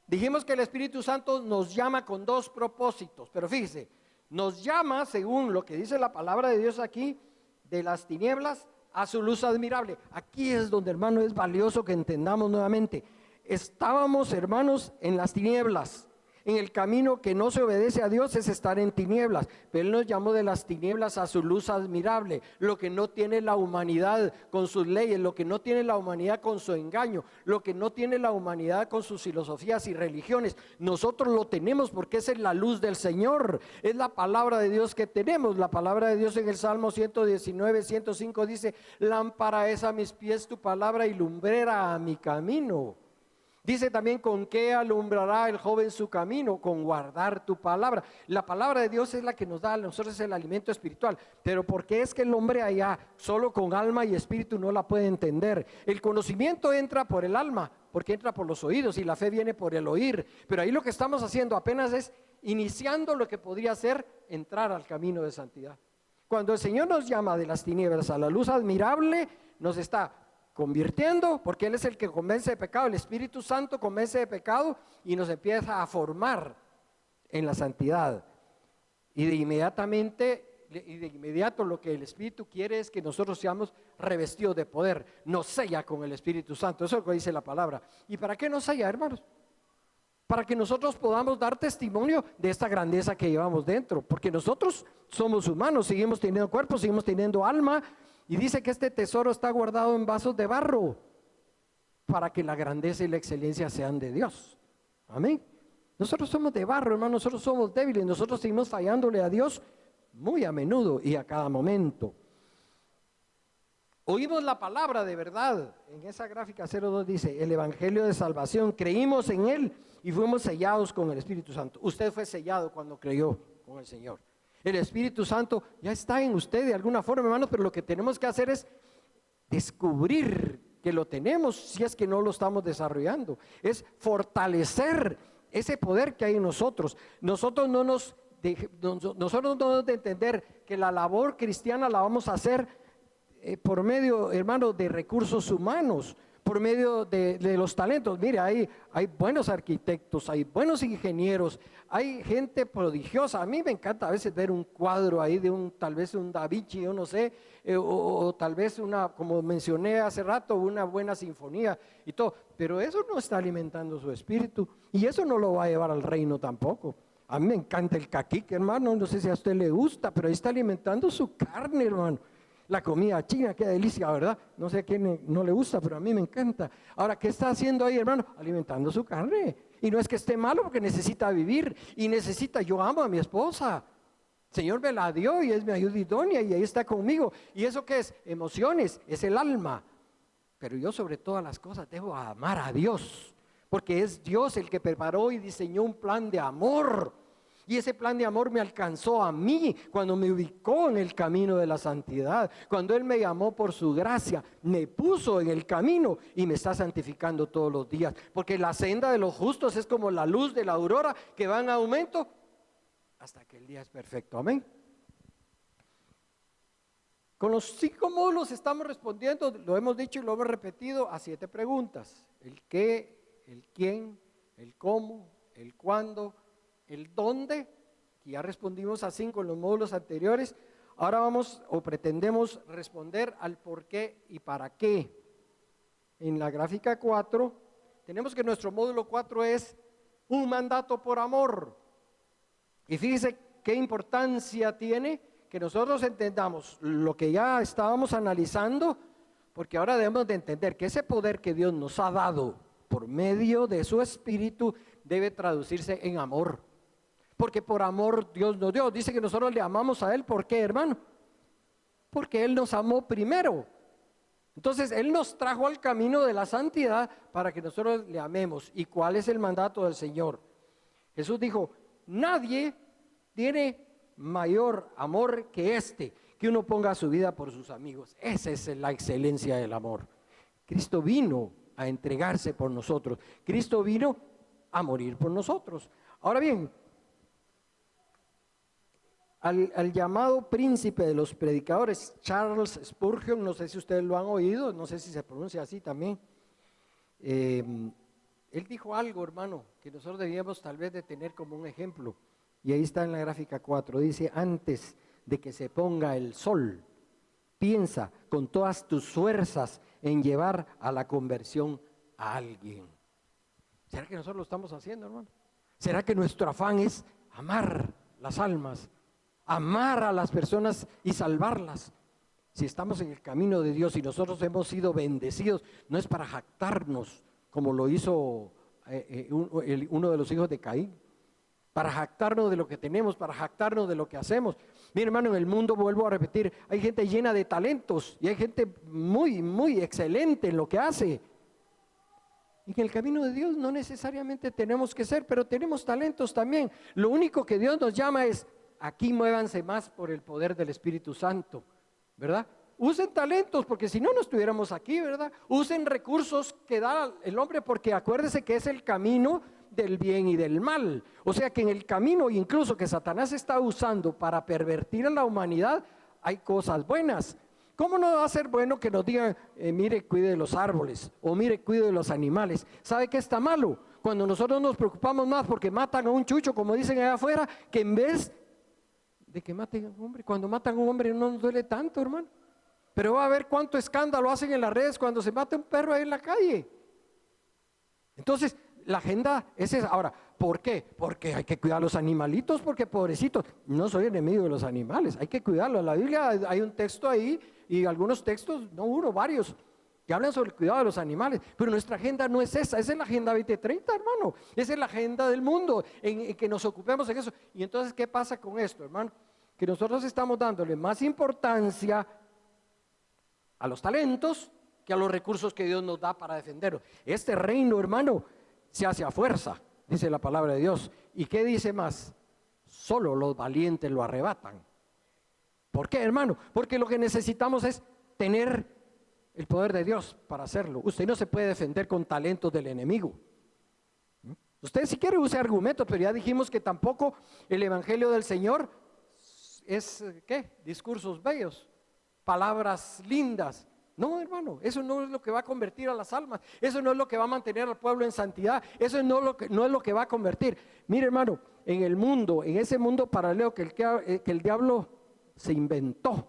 Dijimos que el Espíritu Santo nos llama con 2 propósitos, pero fíjese, nos llama, según lo que dice la palabra de Dios aquí, de las tinieblas a su luz admirable. Aquí es donde, hermano, es valioso que entendamos nuevamente. Estábamos, hermanos, en las tinieblas. En el camino que no se obedece a Dios es estar en tinieblas, pero Él nos llamó de las tinieblas a su luz admirable. Lo que no tiene la humanidad con sus leyes, lo que no tiene la humanidad con su engaño, lo que no tiene la humanidad con sus filosofías y religiones, nosotros lo tenemos porque esa es la luz del Señor, es la palabra de Dios que tenemos. La palabra de Dios en el Salmo 119, 105 dice: lámpara es a mis pies tu palabra y lumbrera a mi camino. Dice también: ¿con qué alumbrará el joven su camino? Con guardar tu palabra. La palabra de Dios es la que nos da a nosotros el alimento espiritual. Pero ¿por qué es que el hombre allá solo con alma y espíritu no la puede entender? El conocimiento entra por el alma, porque entra por los oídos, y la fe viene por el oír. Pero ahí lo que estamos haciendo apenas es iniciando lo que podría ser entrar al camino de santidad. Cuando el Señor nos llama de las tinieblas a la luz admirable, nos está convirtiendo, porque Él es el que convence de pecado. El Espíritu Santo convence de pecado y nos empieza a formar en la santidad. Y de inmediato lo que el Espíritu quiere es que nosotros seamos revestidos de poder. Nos sella con el Espíritu Santo, eso es lo que dice la palabra. ¿Y para qué nos sella, hermanos? Para que nosotros podamos dar testimonio de esta grandeza que llevamos dentro, porque nosotros somos humanos, seguimos teniendo cuerpo, seguimos teniendo alma. Y dice que este tesoro está guardado en vasos de barro para que la grandeza y la excelencia sean de Dios. Amén. Nosotros somos de barro, hermano, nosotros somos débiles, nosotros seguimos fallándole a Dios muy a menudo y a cada momento. Oímos la palabra de verdad. En esa gráfica 02 dice: el evangelio de salvación, creímos en él y fuimos sellados con el Espíritu Santo. Usted fue sellado cuando creyó con el Señor. El Espíritu Santo ya está en usted de alguna forma, hermanos, pero lo que tenemos que hacer es descubrir que lo tenemos, si es que no lo estamos desarrollando. Es fortalecer ese poder que hay en nosotros. Nosotros no nos debemos de entender que la labor cristiana la vamos a hacer por medio, hermano, de recursos humanos, por medio de los talentos. Mire, hay buenos arquitectos, hay buenos ingenieros, hay gente prodigiosa. A mí me encanta a veces ver un cuadro ahí de tal vez un Da Vinci, yo no sé, o tal vez como mencioné hace rato, una buena sinfonía y todo, pero eso no está alimentando su espíritu y eso no lo va a llevar al reino tampoco. A mí me encanta el caquique, hermano, no sé si a usted le gusta, pero ahí está alimentando su carne, hermano. La comida china, qué delicia, ¿verdad? No sé a quién no le gusta, pero a mí me encanta. Ahora, ¿qué está haciendo ahí, hermano? Alimentando su carne. Y no es que esté malo, porque necesita vivir y necesita. Yo amo a mi esposa. El Señor me la dio y es mi ayuda idónea y ahí está conmigo. ¿Y eso qué es? Emociones, es el alma. Pero yo sobre todas las cosas debo amar a Dios, porque es Dios el que preparó y diseñó un plan de amor. Y ese plan de amor me alcanzó a mí cuando me ubicó en el camino de la santidad. Cuando Él me llamó por su gracia, me puso en el camino y me está santificando todos los días. Porque la senda de los justos es como la luz de la aurora que va en aumento hasta que el día es perfecto. Amén. Con los 5 módulos estamos respondiendo, lo hemos dicho y lo hemos repetido, a 7 preguntas. El qué, el quién, el cómo, el cuándo, el dónde, que ya respondimos a 5 en los módulos anteriores. Ahora vamos o pretendemos responder al por qué y para qué. En la gráfica 4 tenemos que nuestro módulo 4 es un mandato por amor. Y fíjese qué importancia tiene que nosotros entendamos lo que ya estábamos analizando, porque ahora debemos de entender que ese poder que Dios nos ha dado por medio de su Espíritu debe traducirse en amor. Porque por amor Dios nos dio. Dice que nosotros le amamos a Él. ¿Por qué, hermano? Porque Él nos amó primero. Entonces Él nos trajo al camino de la santidad para que nosotros le amemos. ¿Y cuál es el mandato del Señor? Jesús dijo: nadie tiene mayor amor que este, que uno ponga su vida por sus amigos. Esa es la excelencia del amor. Cristo vino a entregarse por nosotros. Cristo vino a morir por nosotros. Ahora bien, al llamado príncipe de los predicadores, Charles Spurgeon, no sé si ustedes lo han oído, no sé si se pronuncia así también, él dijo algo, hermano, que nosotros debíamos tal vez de tener como un ejemplo, y ahí está en la gráfica 4, dice: antes de que se ponga el sol, piensa con todas tus fuerzas en llevar a la conversión a alguien. ¿Será que nosotros lo estamos haciendo, hermano? ¿Será que nuestro afán es amar las almas, amar a las personas y salvarlas? Si estamos en el camino de Dios y nosotros hemos sido bendecidos, no es para jactarnos como lo hizo uno de los hijos de Caín, para jactarnos de lo que tenemos, para jactarnos de lo que hacemos. Mi hermano, en el mundo, vuelvo a repetir, hay gente llena de talentos y hay gente muy, muy excelente en lo que hace. Y en el camino de Dios no necesariamente tenemos que ser, pero tenemos talentos también. Lo único que Dios nos llama es: aquí muévanse más por el poder del Espíritu Santo, ¿verdad? Usen talentos, porque si no, no estuviéramos aquí, ¿verdad? Usen recursos que da el hombre, porque acuérdese que es el camino del bien y del mal. O sea que en el camino, incluso que Satanás está usando para pervertir a la humanidad, hay cosas buenas. ¿Cómo no va a ser bueno que nos digan, mire, cuide de los árboles, o mire, cuide de los animales? ¿Sabe qué está malo? Cuando nosotros nos preocupamos más porque matan a un chucho, como dicen allá afuera, que en vez de que maten a un hombre. Cuando matan a un hombre no nos duele tanto, hermano. Pero va a ver cuánto escándalo hacen en las redes cuando se mata un perro ahí en la calle. Entonces, la agenda es esa. Ahora, ¿por qué? Porque hay que cuidar a los animalitos, porque pobrecitos. No soy enemigo de los animales, hay que cuidarlos. En la Biblia hay un texto ahí, y algunos textos, no uno, varios, que hablan sobre el cuidado de los animales. Pero nuestra agenda no es esa es la agenda 2030, hermano. Esa es la agenda del mundo, en que nos ocupemos en eso. Y entonces, ¿qué pasa con esto, hermano? Que nosotros estamos dándole más importancia a los talentos que a los recursos que Dios nos da para defenderlos. Este reino, hermano, se hace a fuerza, dice la palabra de Dios. ¿Y qué dice más? Solo los valientes lo arrebatan. ¿Por qué, hermano? Porque lo que necesitamos es tener el poder de Dios para hacerlo. Usted no se puede defender con talentos del enemigo. Usted si quiere use argumentos, pero ya dijimos que tampoco el evangelio del Señor es, ¿qué? Discursos bellos, palabras lindas. No, hermano, eso no es lo que va a convertir a las almas. Eso no es lo que va a mantener al pueblo en santidad. Eso no es lo que va a convertir. Mire, hermano, en el mundo, en ese mundo paralelo que el diablo se inventó,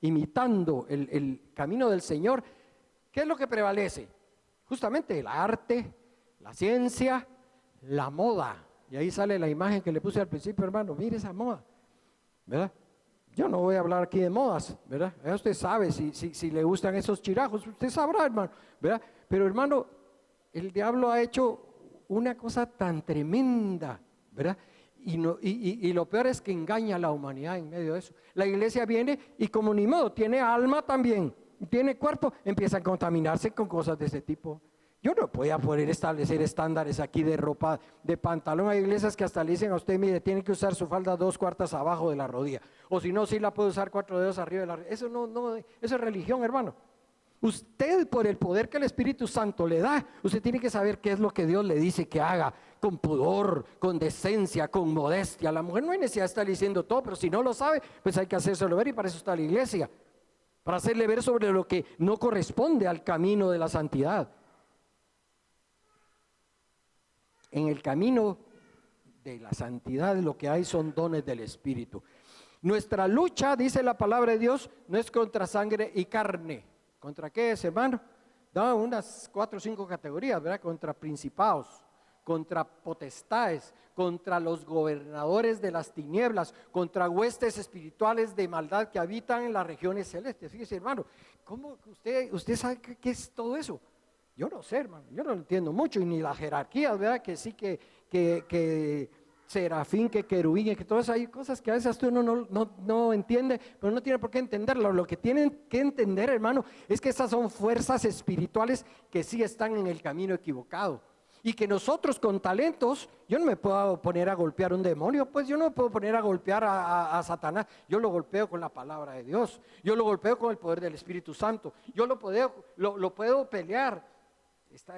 imitando el camino del Señor, ¿qué es lo que prevalece? Justamente el arte, la ciencia, la moda. Y ahí sale la imagen que le puse al principio, hermano. Mire esa moda, ¿verdad? Yo no voy a hablar aquí de modas, ¿verdad? Ya usted sabe, si le gustan esos chirajos, usted sabrá, hermano, ¿verdad? Pero, hermano, el diablo ha hecho una cosa tan tremenda, ¿verdad? Y lo peor es que engaña a la humanidad en medio de eso. La iglesia viene y, como ni modo, tiene alma también, tiene cuerpo, empieza a contaminarse con cosas de ese tipo. Yo no voy a poder establecer estándares aquí de ropa, de pantalón. Hay iglesias que hasta le dicen a usted, mire, tiene que usar su falda 2/4 abajo de la rodilla. O si no, sí la puede usar 4 dedos arriba de la rodilla. Eso es religión, hermano. Usted, por el poder que el Espíritu Santo le da, usted tiene que saber qué es lo que Dios le dice que haga, con pudor, con decencia, con modestia. La mujer no hay necesidad de estar diciendo todo, pero si no lo sabe, pues hay que hacérselo ver, y para eso está la iglesia. Para hacerle ver sobre lo que no corresponde al camino de la santidad. En el camino de la santidad lo que hay son dones del Espíritu. Nuestra lucha, dice la palabra de Dios, no es contra sangre y carne. ¿Contra qué es, hermano? Da unas 4 o 5 categorías, ¿verdad? Contra principados, contra potestades, contra los gobernadores de las tinieblas, contra huestes espirituales de maldad que habitan en las regiones celestes. Fíjese, hermano, ¿cómo usted sabe qué es todo eso? Yo no sé, hermano, yo no lo entiendo mucho, y ni la jerarquía, ¿verdad? Que sí que serafín, que querubín, que todas hay cosas que a veces uno no entiende, pero no tiene por qué entenderlo. Lo que tienen que entender, hermano, es que esas son fuerzas espirituales que sí están en el camino equivocado. Y que nosotros con talentos, yo no me puedo poner a golpear un demonio, pues yo no me puedo poner a golpear a Satanás. Yo lo golpeo con la palabra de Dios, yo lo golpeo con el poder del Espíritu Santo, yo lo puedo pelear.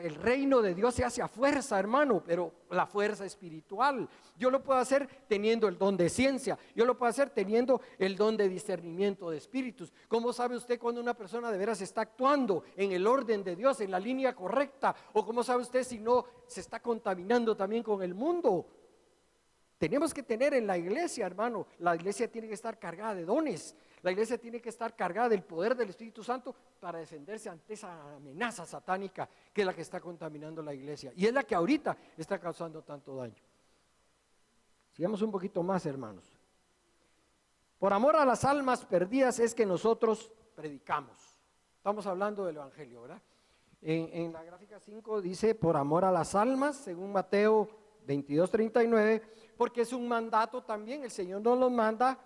El reino de Dios se hace a fuerza, hermano, pero la fuerza espiritual. Yo lo puedo hacer teniendo el don de ciencia, yo lo puedo hacer teniendo el don de discernimiento de espíritus. ¿Cómo sabe usted cuando una persona de veras está actuando en el orden de Dios, en la línea correcta? ¿O cómo sabe usted si no se está contaminando también con el mundo? Tenemos que tener en la iglesia, hermano, la iglesia tiene que estar cargada de dones. La iglesia tiene que estar cargada del poder del Espíritu Santo para defenderse ante esa amenaza satánica que es la que está contaminando la iglesia. Y es la que ahorita está causando tanto daño. Sigamos un poquito más, hermanos. Por amor a las almas perdidas es que nosotros predicamos. Estamos hablando del Evangelio, ¿verdad? En la gráfica 5 dice, por amor a las almas, según Mateo 22:39, porque es un mandato también, el Señor nos lo manda.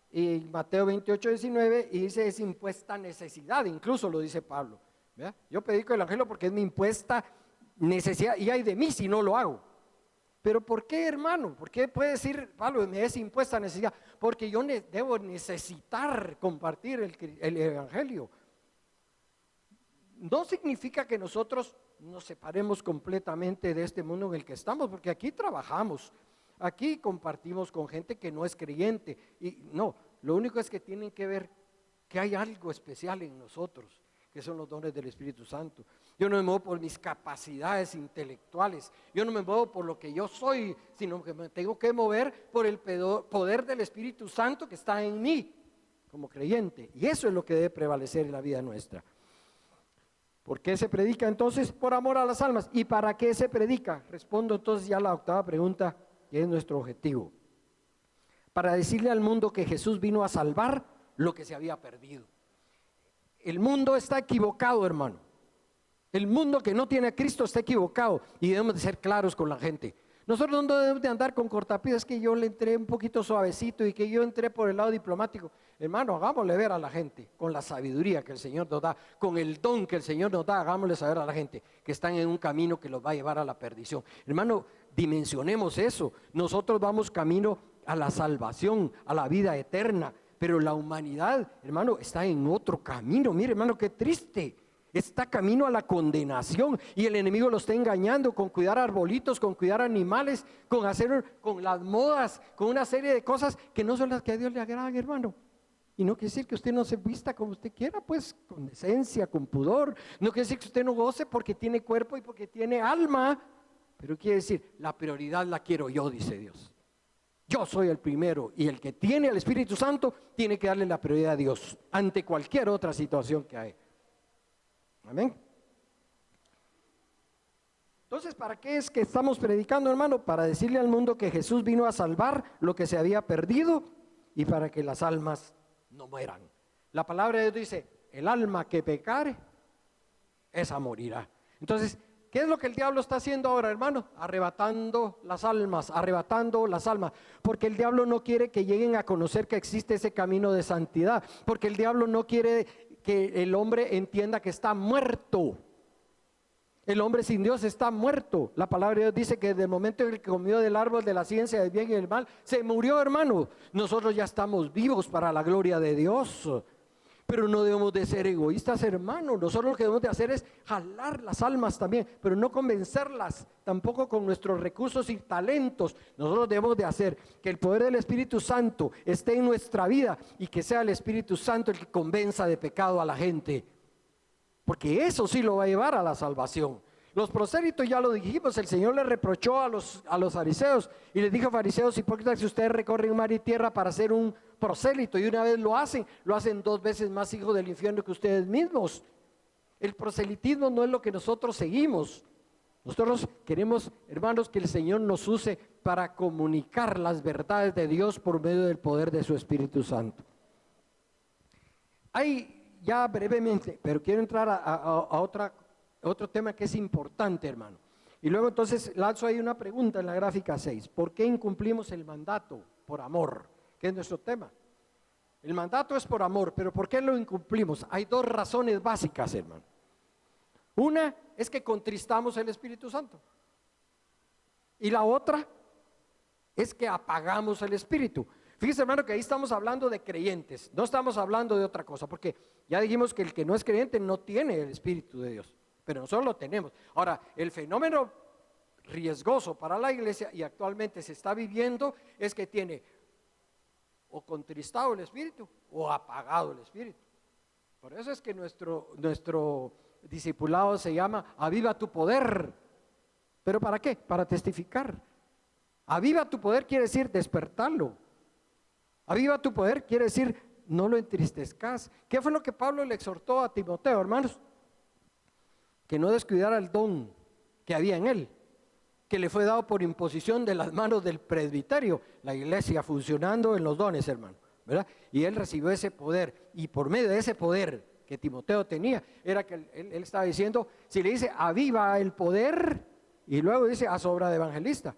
Y Mateo 28:19, y dice, es impuesta necesidad, incluso lo dice Pablo, ¿verdad? Yo predico el evangelio porque es mi impuesta necesidad, y hay de mí si no lo hago. Pero ¿por qué, hermano? ¿Por qué puede decir Pablo, me es impuesta necesidad? Porque yo debo necesitar compartir el evangelio. No significa que nosotros nos separemos completamente de este mundo en el que estamos, porque aquí trabajamos. Aquí compartimos con gente que no es creyente, y no, lo único es que tienen que ver que hay algo especial en nosotros, que son los dones del Espíritu Santo. Yo no me muevo por mis capacidades intelectuales, yo no me muevo por lo que yo soy, sino que me tengo que mover por el poder del Espíritu Santo que está en mí como creyente, y eso es lo que debe prevalecer en la vida nuestra. ¿Por qué se predica entonces? Por amor a las almas. ¿Y para qué se predica? Respondo entonces ya a la octava pregunta, que es nuestro objetivo. Para decirle al mundo que Jesús vino a salvar lo que se había perdido. El mundo está equivocado, hermano. El mundo que no tiene a Cristo está equivocado, y debemos de ser claros con la gente. Nosotros no debemos de andar con cortapisas, que yo le entré un poquito suavecito y que yo entré por el lado diplomático. Hermano, hagámosle ver a la gente, con la sabiduría que el Señor nos da, con el don que el Señor nos da, hagámosle saber a la gente que están en un camino que los va a llevar a la perdición. Hermano, dimensionemos eso. Nosotros vamos camino a la salvación, a la vida eterna, pero la humanidad, hermano, está en otro camino. Mire, hermano, qué triste. Está camino a la condenación, y el enemigo lo está engañando con cuidar arbolitos, con cuidar animales, con las modas, con una serie de cosas que no son las que a Dios le agradan, hermano. Y no quiere decir que usted no se vista como usted quiera, pues con decencia, con pudor. No quiere decir que usted no goce porque tiene cuerpo y porque tiene alma, pero quiere decir, la prioridad la quiero yo, dice Dios. Yo soy el primero, y el que tiene al Espíritu Santo tiene que darle la prioridad a Dios ante cualquier otra situación que hay. Amén. Entonces, ¿para qué es que estamos predicando, hermano? Para decirle al mundo que Jesús vino a salvar lo que se había perdido, y para que las almas no mueran. La palabra de Dios dice, el alma que pecare, esa morirá. Entonces, ¿qué es lo que el diablo está haciendo ahora, hermano? Arrebatando las almas, porque el diablo no quiere que lleguen a conocer que existe ese camino de santidad, porque el diablo no quiere que el hombre entienda que está muerto. El hombre sin Dios está muerto. La palabra de Dios dice que desde el momento en el que comió del árbol de la ciencia del bien y del mal, se murió, hermano. Nosotros ya estamos vivos para la gloria de Dios. Pero no debemos de ser egoístas, hermano. Nosotros lo que debemos de hacer es jalar las almas también, pero no convencerlas tampoco con nuestros recursos y talentos. Nosotros debemos de hacer que el poder del Espíritu Santo esté en nuestra vida, y que sea el Espíritu Santo el que convenza de pecado a la gente, porque eso sí lo va a llevar a la salvación. Los prosélitos ya lo dijimos, el Señor le reprochó a los fariseos y les dijo: fariseos hipócritas, si ustedes recorren mar y tierra para ser un prosélito, y una vez lo hacen 2 veces más hijos del infierno que ustedes mismos. El proselitismo no es lo que nosotros seguimos. Nosotros queremos, hermanos, que el Señor nos use para comunicar las verdades de Dios por medio del poder de su Espíritu Santo. Hay, ya brevemente, pero quiero entrar a otro tema que es importante, hermano. Y luego entonces lanzo ahí una pregunta en la gráfica 6. ¿Por qué incumplimos el mandato? Por amor, que es nuestro tema. El mandato es por amor, pero ¿por qué lo incumplimos? Hay 2 razones básicas, hermano. Una es que contristamos el Espíritu Santo. Y la otra es que apagamos el Espíritu. Fíjese, hermano, que ahí estamos hablando de creyentes, no estamos hablando de otra cosa, porque ya dijimos que el que no es creyente no tiene el Espíritu de Dios, pero nosotros lo tenemos. Ahora, el fenómeno riesgoso para la iglesia, y actualmente se está viviendo, es que tiene o contristado el Espíritu o apagado el Espíritu. Por eso es que nuestro discipulado se llama Aviva tu poder. ¿Pero para qué? Para testificar. Aviva tu poder quiere decir despertarlo. Aviva tu poder quiere decir no lo entristezcas. ¿Qué fue lo que Pablo le exhortó a Timoteo, hermanos? Que no descuidara el don que había en él, que le fue dado por imposición de las manos del presbiterio, la iglesia funcionando en los dones, hermano, ¿verdad? Y él recibió ese poder, y por medio de ese poder que Timoteo tenía, era que él estaba diciendo, si le dice aviva el poder, y luego dice haz obra de evangelista.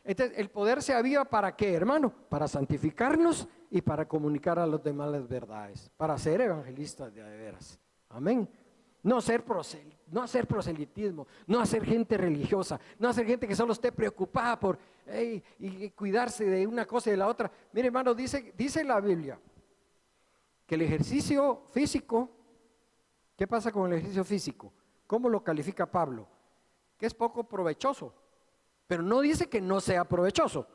Entonces el poder se aviva ¿para qué, hermano? Para santificarnos y para comunicar a los demás las verdades, para ser evangelistas de veras. Amén. No hacer proselitismo, no hacer gente religiosa, no hacer gente que solo esté preocupada por y cuidarse de una cosa y de la otra. Mire, hermano, dice la Biblia que el ejercicio físico, ¿qué pasa con el ejercicio físico? ¿Cómo lo califica Pablo? Que es poco provechoso, pero no dice que no sea provechoso,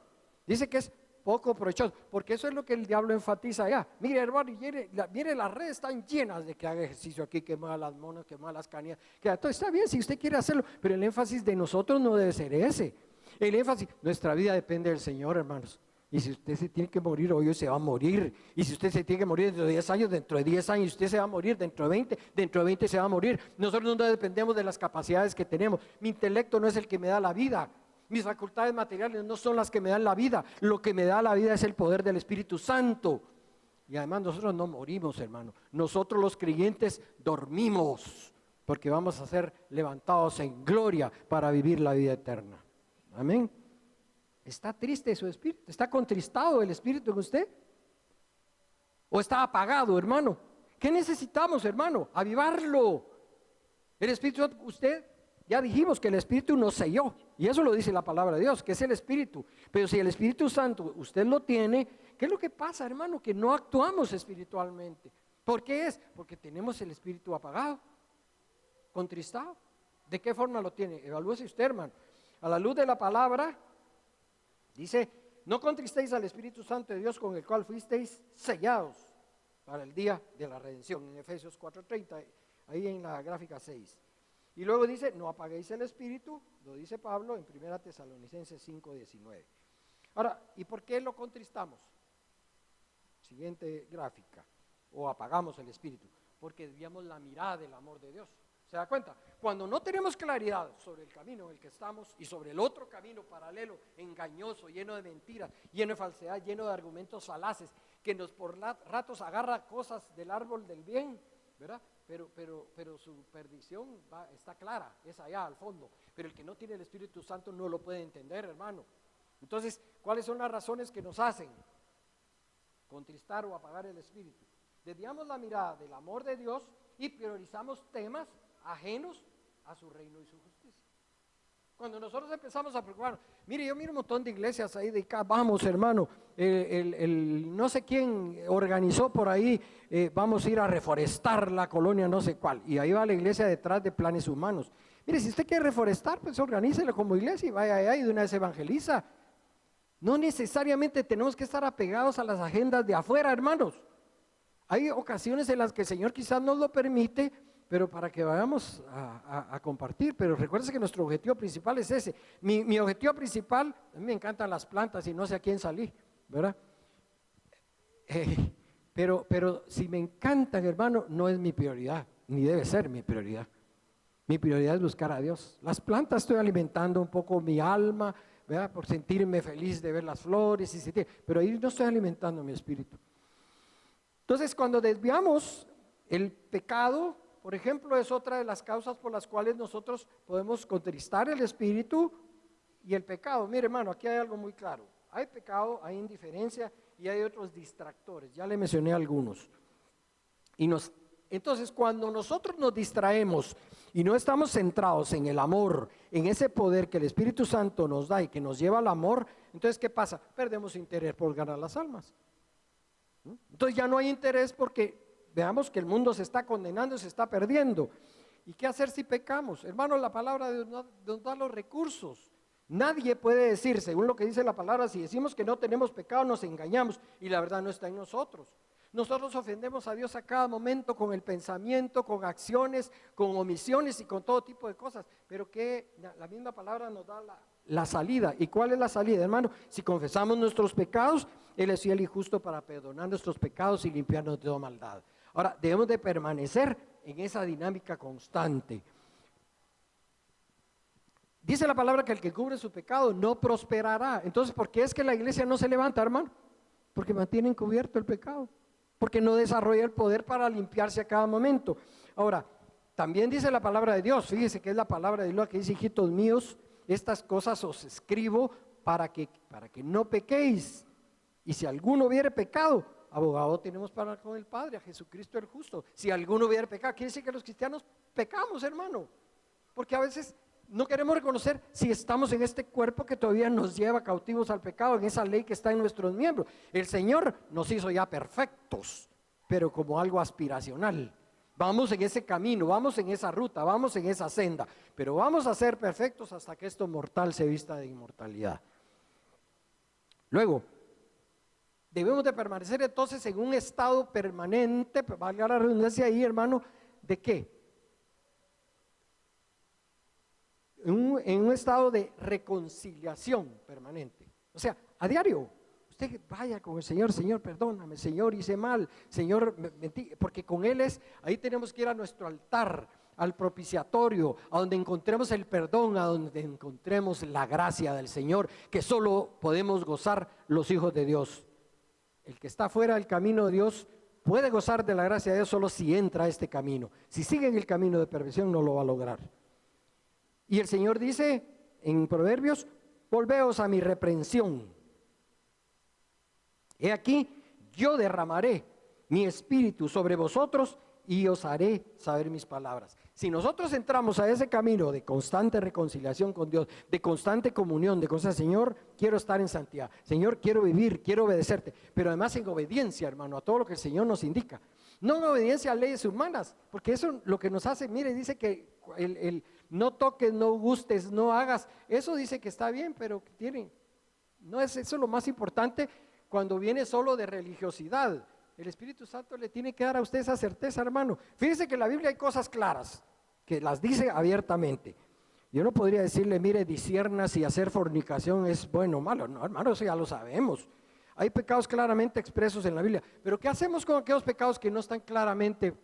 dice que es poco provechoso, porque eso es lo que el diablo enfatiza allá. Mire, hermano, mire, las redes están llenas de que haga ejercicio aquí, que mueva las monas, que mueva las cañas, que todo está bien si usted quiere hacerlo, pero el énfasis de nosotros no debe ser ese. El énfasis, nuestra vida depende del Señor, hermanos. Y si usted se tiene que morir hoy se va a morir. Y si usted se tiene que morir dentro de 10 años, dentro de 10 años usted se va a morir, dentro de 20 se va a morir. Nosotros no dependemos de las capacidades que tenemos. Mi intelecto no es el que me da la vida. Mis facultades materiales no son las que me dan la vida. Lo que me da la vida es el poder del Espíritu Santo. Y además nosotros no morimos, hermano. Nosotros los creyentes dormimos, porque vamos a ser levantados en gloria para vivir la vida eterna. Amén. ¿Está triste su espíritu? ¿Está contristado el espíritu en usted? ¿O está apagado, hermano? ¿Qué necesitamos, hermano? Avivarlo. El Espíritu, usted, ya dijimos que el Espíritu nos selló, y eso lo dice la palabra de Dios, que es el Espíritu. Pero si el Espíritu Santo usted lo tiene, ¿qué es lo que pasa, hermano? Que no actuamos espiritualmente. ¿Por qué es? Porque tenemos el Espíritu apagado, contristado. ¿De qué forma lo tiene? Evalúese usted, hermano. A la luz de la palabra, dice, no contristéis al Espíritu Santo de Dios con el cual fuisteis sellados para el día de la redención, en Efesios 4:30, ahí en la gráfica 6. Y luego dice, no apaguéis el Espíritu, lo dice Pablo en 1 Tesalonicenses 5:19. Ahora, ¿y por qué lo contristamos? Siguiente gráfica, o apagamos el Espíritu, porque desviamos la mirada del amor de Dios. ¿Se da cuenta? Cuando no tenemos claridad sobre el camino en el que estamos y sobre el otro camino paralelo, engañoso, lleno de mentiras, lleno de falsedad, lleno de argumentos falaces, que nos por ratos agarra cosas del árbol del bien, ¿verdad? Pero su perdición está clara, es allá al fondo. Pero el que no tiene el Espíritu Santo no lo puede entender, hermano. Entonces, ¿cuáles son las razones que nos hacen contristar o apagar el Espíritu? Desviamos la mirada del amor de Dios y priorizamos temas ajenos a su reino y su justicia. Cuando nosotros empezamos a preocuparnos, mire, yo miro un montón de iglesias ahí de acá, vamos, hermano, no sé quién organizó por ahí, vamos a ir a reforestar la colonia no sé cuál, y ahí va la iglesia detrás de planes humanos. Mire, si usted quiere reforestar, pues organícelo como iglesia y vaya allá y de una vez evangeliza. No necesariamente tenemos que estar apegados a las agendas de afuera, hermanos. Hay ocasiones en las que el Señor quizás nos lo permite pero para que vayamos a compartir. Pero recuerden que nuestro objetivo principal es ese. Mi objetivo principal, a mí me encantan las plantas y no sé a quién salí, ¿verdad? Pero si me encantan, hermano, no es mi prioridad, ni debe ser mi prioridad. Mi prioridad es buscar a Dios. Las plantas estoy alimentando un poco mi alma, ¿verdad? Por sentirme feliz de ver las flores, pero ahí no estoy alimentando mi espíritu. Entonces, cuando desviamos el pecado, por ejemplo, es otra de las causas por las cuales nosotros podemos contristar el espíritu y el pecado. Mire, hermano, aquí hay algo muy claro. Hay pecado, hay indiferencia y hay otros distractores. Ya le mencioné algunos. Entonces, cuando nosotros nos distraemos y no estamos centrados en el amor, en ese poder que el Espíritu Santo nos da y que nos lleva al amor, entonces, ¿qué pasa? Perdemos interés por ganar las almas. Entonces ya no hay interés porque veamos que el mundo se está condenando, se está perdiendo. ¿Y qué hacer si pecamos? Hermano, la palabra de Dios nos da los recursos. Nadie puede decir, según lo que dice la palabra, si decimos que no tenemos pecado, nos engañamos y la verdad no está en nosotros. Nosotros ofendemos a Dios a cada momento con el pensamiento, con acciones, con omisiones y con todo tipo de cosas. Pero que la misma palabra nos da la salida. ¿Y cuál es la salida, hermano? Si confesamos nuestros pecados, Él es fiel y justo para perdonar nuestros pecados y limpiarnos de toda maldad. Ahora, debemos de permanecer en esa dinámica constante. Dice la palabra que el que cubre su pecado no prosperará. Entonces, ¿por qué es que la iglesia no se levanta, hermano? Porque mantiene encubierto el pecado. Porque no desarrolla el poder para limpiarse a cada momento. Ahora, también dice la palabra de Dios, fíjese que es la palabra de Dios que dice, hijitos míos, estas cosas os escribo para que no pequéis. Y si alguno hubiere pecado, abogado tenemos para con el Padre, a Jesucristo el justo. Si alguno hubiere pecado, quiere decir que los cristianos pecamos, hermano. Porque a veces no queremos reconocer si estamos en este cuerpo que todavía nos lleva cautivos al pecado, en esa ley que está en nuestros miembros. El Señor nos hizo ya perfectos, pero como algo aspiracional. Vamos en ese camino, vamos en esa ruta, vamos en esa senda, pero vamos a ser perfectos hasta que esto mortal se vista de inmortalidad. Luego, debemos de permanecer entonces en un estado permanente, valga la redundancia ahí, hermano, ¿de qué? En un estado de reconciliación permanente. O sea, a diario, usted vaya con el Señor, Señor, perdóname, Señor, hice mal, Señor, mentí, porque con Él ahí tenemos que ir a nuestro altar, al propiciatorio, a donde encontremos el perdón, a donde encontremos la gracia del Señor, que solo podemos gozar los hijos de Dios. El que está fuera del camino de Dios puede gozar de la gracia de Dios solo si entra a este camino. Si sigue en el camino de perversión no lo va a lograr. Y el Señor dice en Proverbios, volveos a mi reprensión. He aquí, yo derramaré mi espíritu sobre vosotros y os haré saber mis palabras. Si nosotros entramos a ese camino de constante reconciliación con Dios, de constante comunión, de cosas, Señor, quiero estar en santidad, Señor, quiero vivir, quiero obedecerte, pero además en obediencia, hermano, a todo lo que el Señor nos indica. No en obediencia a leyes humanas, porque eso lo que nos hace, mire, dice que el no toques, no gustes, no hagas, eso dice que está bien, pero no es eso lo más importante cuando viene solo de religiosidad. El Espíritu Santo le tiene que dar a usted esa certeza, hermano. Fíjese que en la Biblia hay cosas claras, que las dice abiertamente. Yo no podría decirle, mire, discierna si hacer fornicación es bueno o malo. No, hermano, eso ya lo sabemos. Hay pecados claramente expresos en la Biblia. Pero ¿qué hacemos con aquellos pecados que no están claramente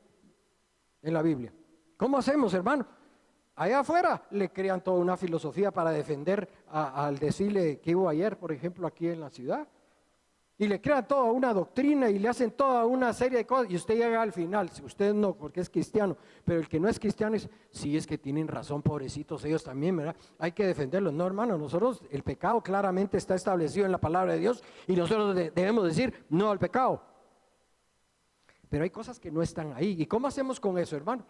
en la Biblia? ¿Cómo hacemos, hermano? Allá afuera le crean toda una filosofía para defender al desfile que hubo ayer, por ejemplo, aquí en la ciudad. Y le crean toda una doctrina y le hacen toda una serie de cosas y usted llega al final, si usted no, porque es cristiano, pero el que no es cristiano es, sí, es que tienen razón, pobrecitos ellos también, ¿verdad? Hay que defenderlos. No, hermano, nosotros, el pecado claramente está establecido en la palabra de Dios y nosotros debemos decir no al pecado. Pero hay cosas que no están ahí. ¿Y cómo hacemos con eso, hermano?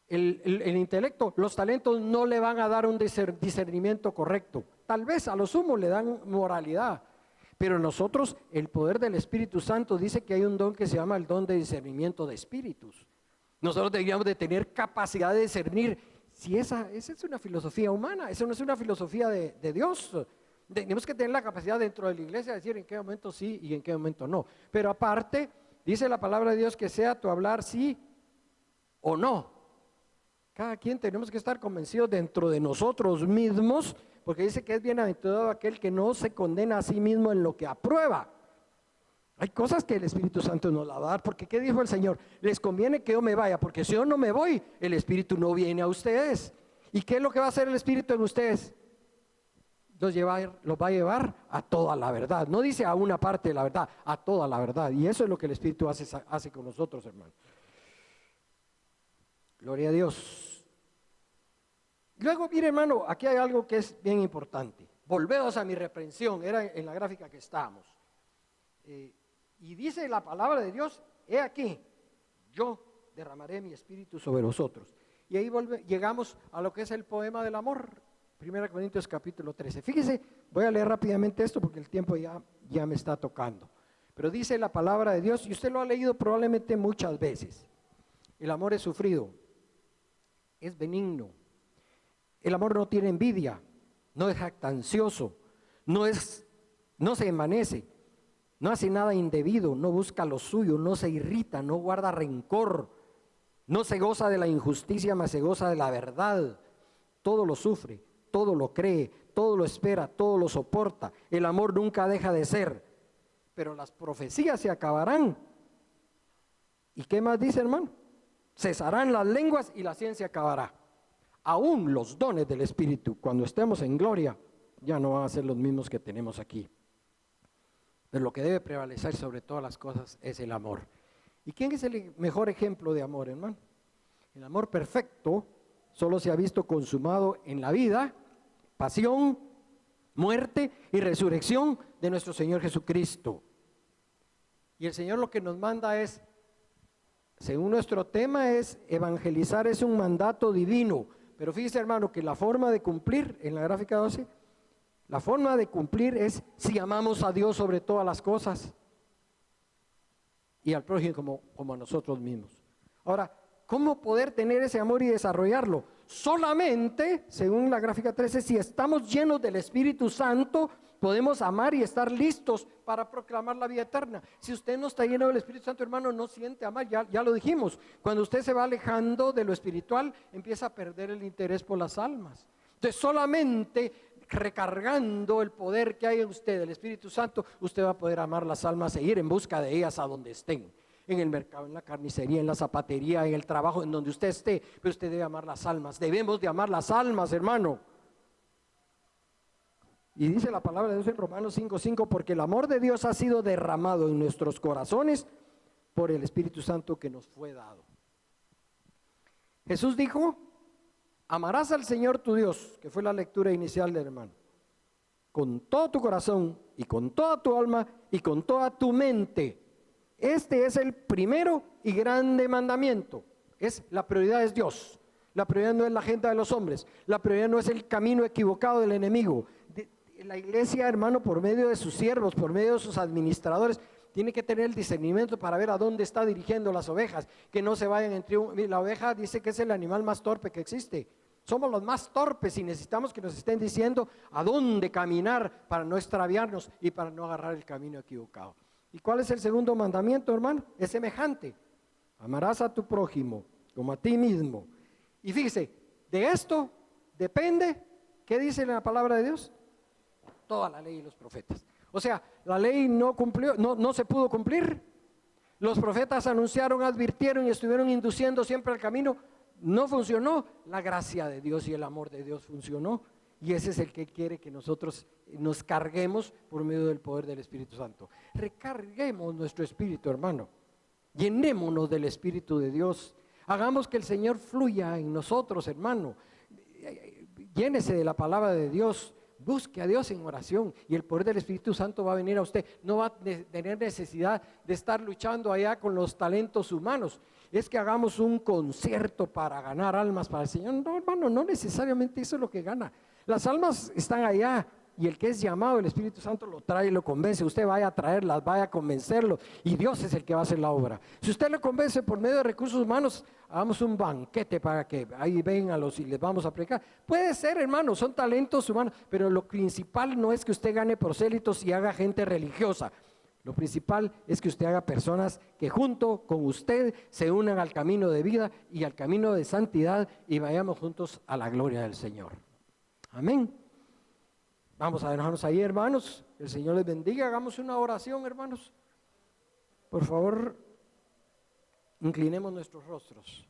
El intelecto, los talentos no le van a dar un discernimiento correcto. Tal vez a lo sumo le dan moralidad. Pero nosotros, el poder del Espíritu Santo dice que hay un don que se llama el don de discernimiento de espíritus. Nosotros deberíamos de tener capacidad de discernir si esa es una filosofía humana, eso no es una filosofía de Dios. Tenemos que tener la capacidad dentro de la iglesia de decir en qué momento sí y en qué momento no. Pero aparte, dice la palabra de Dios que sea tu hablar sí o no. Cada quien tenemos que estar convencidos dentro de nosotros mismos, porque dice que es bienaventurado aquel que no se condena a sí mismo en lo que aprueba. Hay cosas que el Espíritu Santo nos la va a dar, porque ¿qué dijo el Señor? Les conviene que yo me vaya, porque si yo no me voy, el Espíritu no viene a ustedes. ¿Y qué es lo que va a hacer el Espíritu en ustedes? Los va a llevar a toda la verdad. No dice a una parte de la verdad, a toda la verdad. Y eso es lo que el Espíritu hace con nosotros, hermanos. Gloria a Dios. Luego, mire, hermano, aquí hay algo que es bien importante. Volveos a mi reprensión, era en la gráfica que estábamos. Y dice la palabra de Dios, he aquí, yo derramaré mi espíritu sobre vosotros. Y ahí llegamos a lo que es el poema del amor, 1 Corintios capítulo 13. Fíjese, voy a leer rápidamente esto porque el tiempo ya me está tocando. Pero dice la palabra de Dios, y usted lo ha leído probablemente muchas veces. El amor es sufrido, es benigno. El amor no tiene envidia, no es jactancioso, no se envanece, no hace nada indebido, no busca lo suyo, no se irrita, no guarda rencor, no se goza de la injusticia, mas se goza de la verdad. Todo lo sufre, todo lo cree, todo lo espera, todo lo soporta. El amor nunca deja de ser, pero las profecías se acabarán. ¿Y qué más dice, hermano? Cesarán las lenguas y la ciencia acabará. Aún los dones del Espíritu, cuando estemos en gloria, ya no van a ser los mismos que tenemos aquí. Pero lo que debe prevalecer sobre todas las cosas es el amor. ¿Y quién es el mejor ejemplo de amor, hermano? El amor perfecto solo se ha visto consumado en la vida, pasión, muerte y resurrección de nuestro Señor Jesucristo. Y el Señor lo que nos manda es, según nuestro tema es evangelizar, es un mandato divino. Pero fíjese, hermano, que la forma de cumplir, en la gráfica 12, la forma de cumplir es si amamos a Dios sobre todas las cosas y al prójimo como a nosotros mismos. Ahora, ¿cómo poder tener ese amor y desarrollarlo? Solamente, según la gráfica 13, si estamos llenos del Espíritu Santo, podemos amar y estar listos para proclamar la vida eterna. Si usted no está lleno del Espíritu Santo, hermano, no siente amar, ya lo dijimos. Cuando usted se va alejando de lo espiritual, empieza a perder el interés por las almas. Entonces, solamente recargando el poder que hay en usted, el Espíritu Santo, usted va a poder amar las almas e ir en busca de ellas a donde estén. En el mercado, en la carnicería, en la zapatería, en el trabajo, en donde usted esté, pero usted debe amar las almas. Debemos de amar las almas, hermano. Y dice la palabra de Dios en Romanos 5:5, porque el amor de Dios ha sido derramado en nuestros corazones por el Espíritu Santo que nos fue dado. Jesús dijo, amarás al Señor tu Dios, que fue la lectura inicial del hermano, con todo tu corazón y con toda tu alma y con toda tu mente. Este es el primero y grande mandamiento. La prioridad es Dios. La prioridad no es la agenda de los hombres. La prioridad no es el camino equivocado del enemigo. La iglesia, hermano, por medio de sus siervos, por medio de sus administradores, tiene que tener el discernimiento para ver a dónde está dirigiendo las ovejas, que no se vayan entre la oveja dice que es el animal más torpe que existe. Somos los más torpes y necesitamos que nos estén diciendo a dónde caminar para no extraviarnos y para no agarrar el camino equivocado. ¿Y cuál es el segundo mandamiento, hermano? Es semejante. Amarás a tu prójimo como a ti mismo. Y fíjese, de esto depende, ¿qué dice la palabra de Dios? Toda la ley y los profetas. O sea, la ley no se pudo cumplir. Los profetas anunciaron, advirtieron y estuvieron induciendo siempre al camino. No funcionó. La gracia de Dios y el amor de Dios funcionó. Y ese es el que quiere que nosotros nos carguemos por medio del poder del Espíritu Santo. Recarguemos nuestro espíritu, hermano. Llenémonos del Espíritu de Dios. Hagamos que el Señor fluya en nosotros, hermano. Llénese de la palabra de Dios. Busque a Dios en oración y el poder del Espíritu Santo va a venir a usted. No va a tener necesidad de estar luchando allá con los talentos humanos. Es que hagamos un concierto para ganar almas para el Señor. No, hermano, no necesariamente eso es lo que gana. Las almas están allá y el que es llamado, el Espíritu Santo lo trae y lo convence. Usted vaya a traerlas, vaya a convencerlo y Dios es el que va a hacer la obra. Si usted lo convence por medio de recursos humanos, hagamos un banquete para que ahí vengan y les vamos a predicar. Puede ser, hermano, son talentos humanos, pero lo principal no es que usted gane prosélitos y haga gente religiosa. Lo principal es que usted haga personas que junto con usted se unan al camino de vida y al camino de santidad y vayamos juntos a la gloria del Señor. Amén. Vamos a dejarnos ahí, hermanos. El Señor les bendiga. Hagamos una oración, hermanos. Por favor, inclinemos nuestros rostros.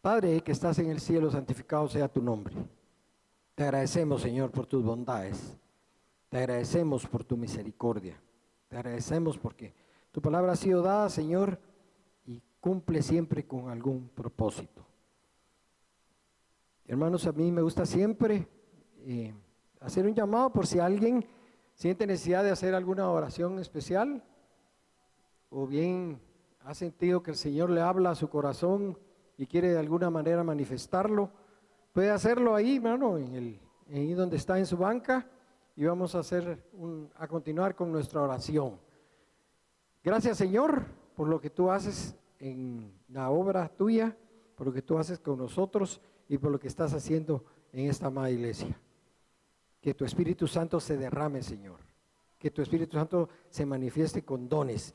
Padre que estás en el cielo, santificado sea tu nombre. Te agradecemos, Señor, por tus bondades. Te agradecemos por tu misericordia. Te agradecemos porque tu palabra ha sido dada, Señor, y cumple siempre con algún propósito. Hermanos, a mí me gusta siempre hacer un llamado por si alguien siente necesidad de hacer alguna oración especial o bien ha sentido que el Señor le habla a su corazón y quiere de alguna manera manifestarlo. Puede hacerlo ahí, hermano, ahí donde está en su banca. Y vamos a continuar con nuestra oración. Gracias, Señor, por lo que tú haces en la obra tuya, por lo que tú haces con nosotros y por lo que estás haciendo en esta amada iglesia. Que tu Espíritu Santo se derrame, Señor. Que tu Espíritu Santo se manifieste con dones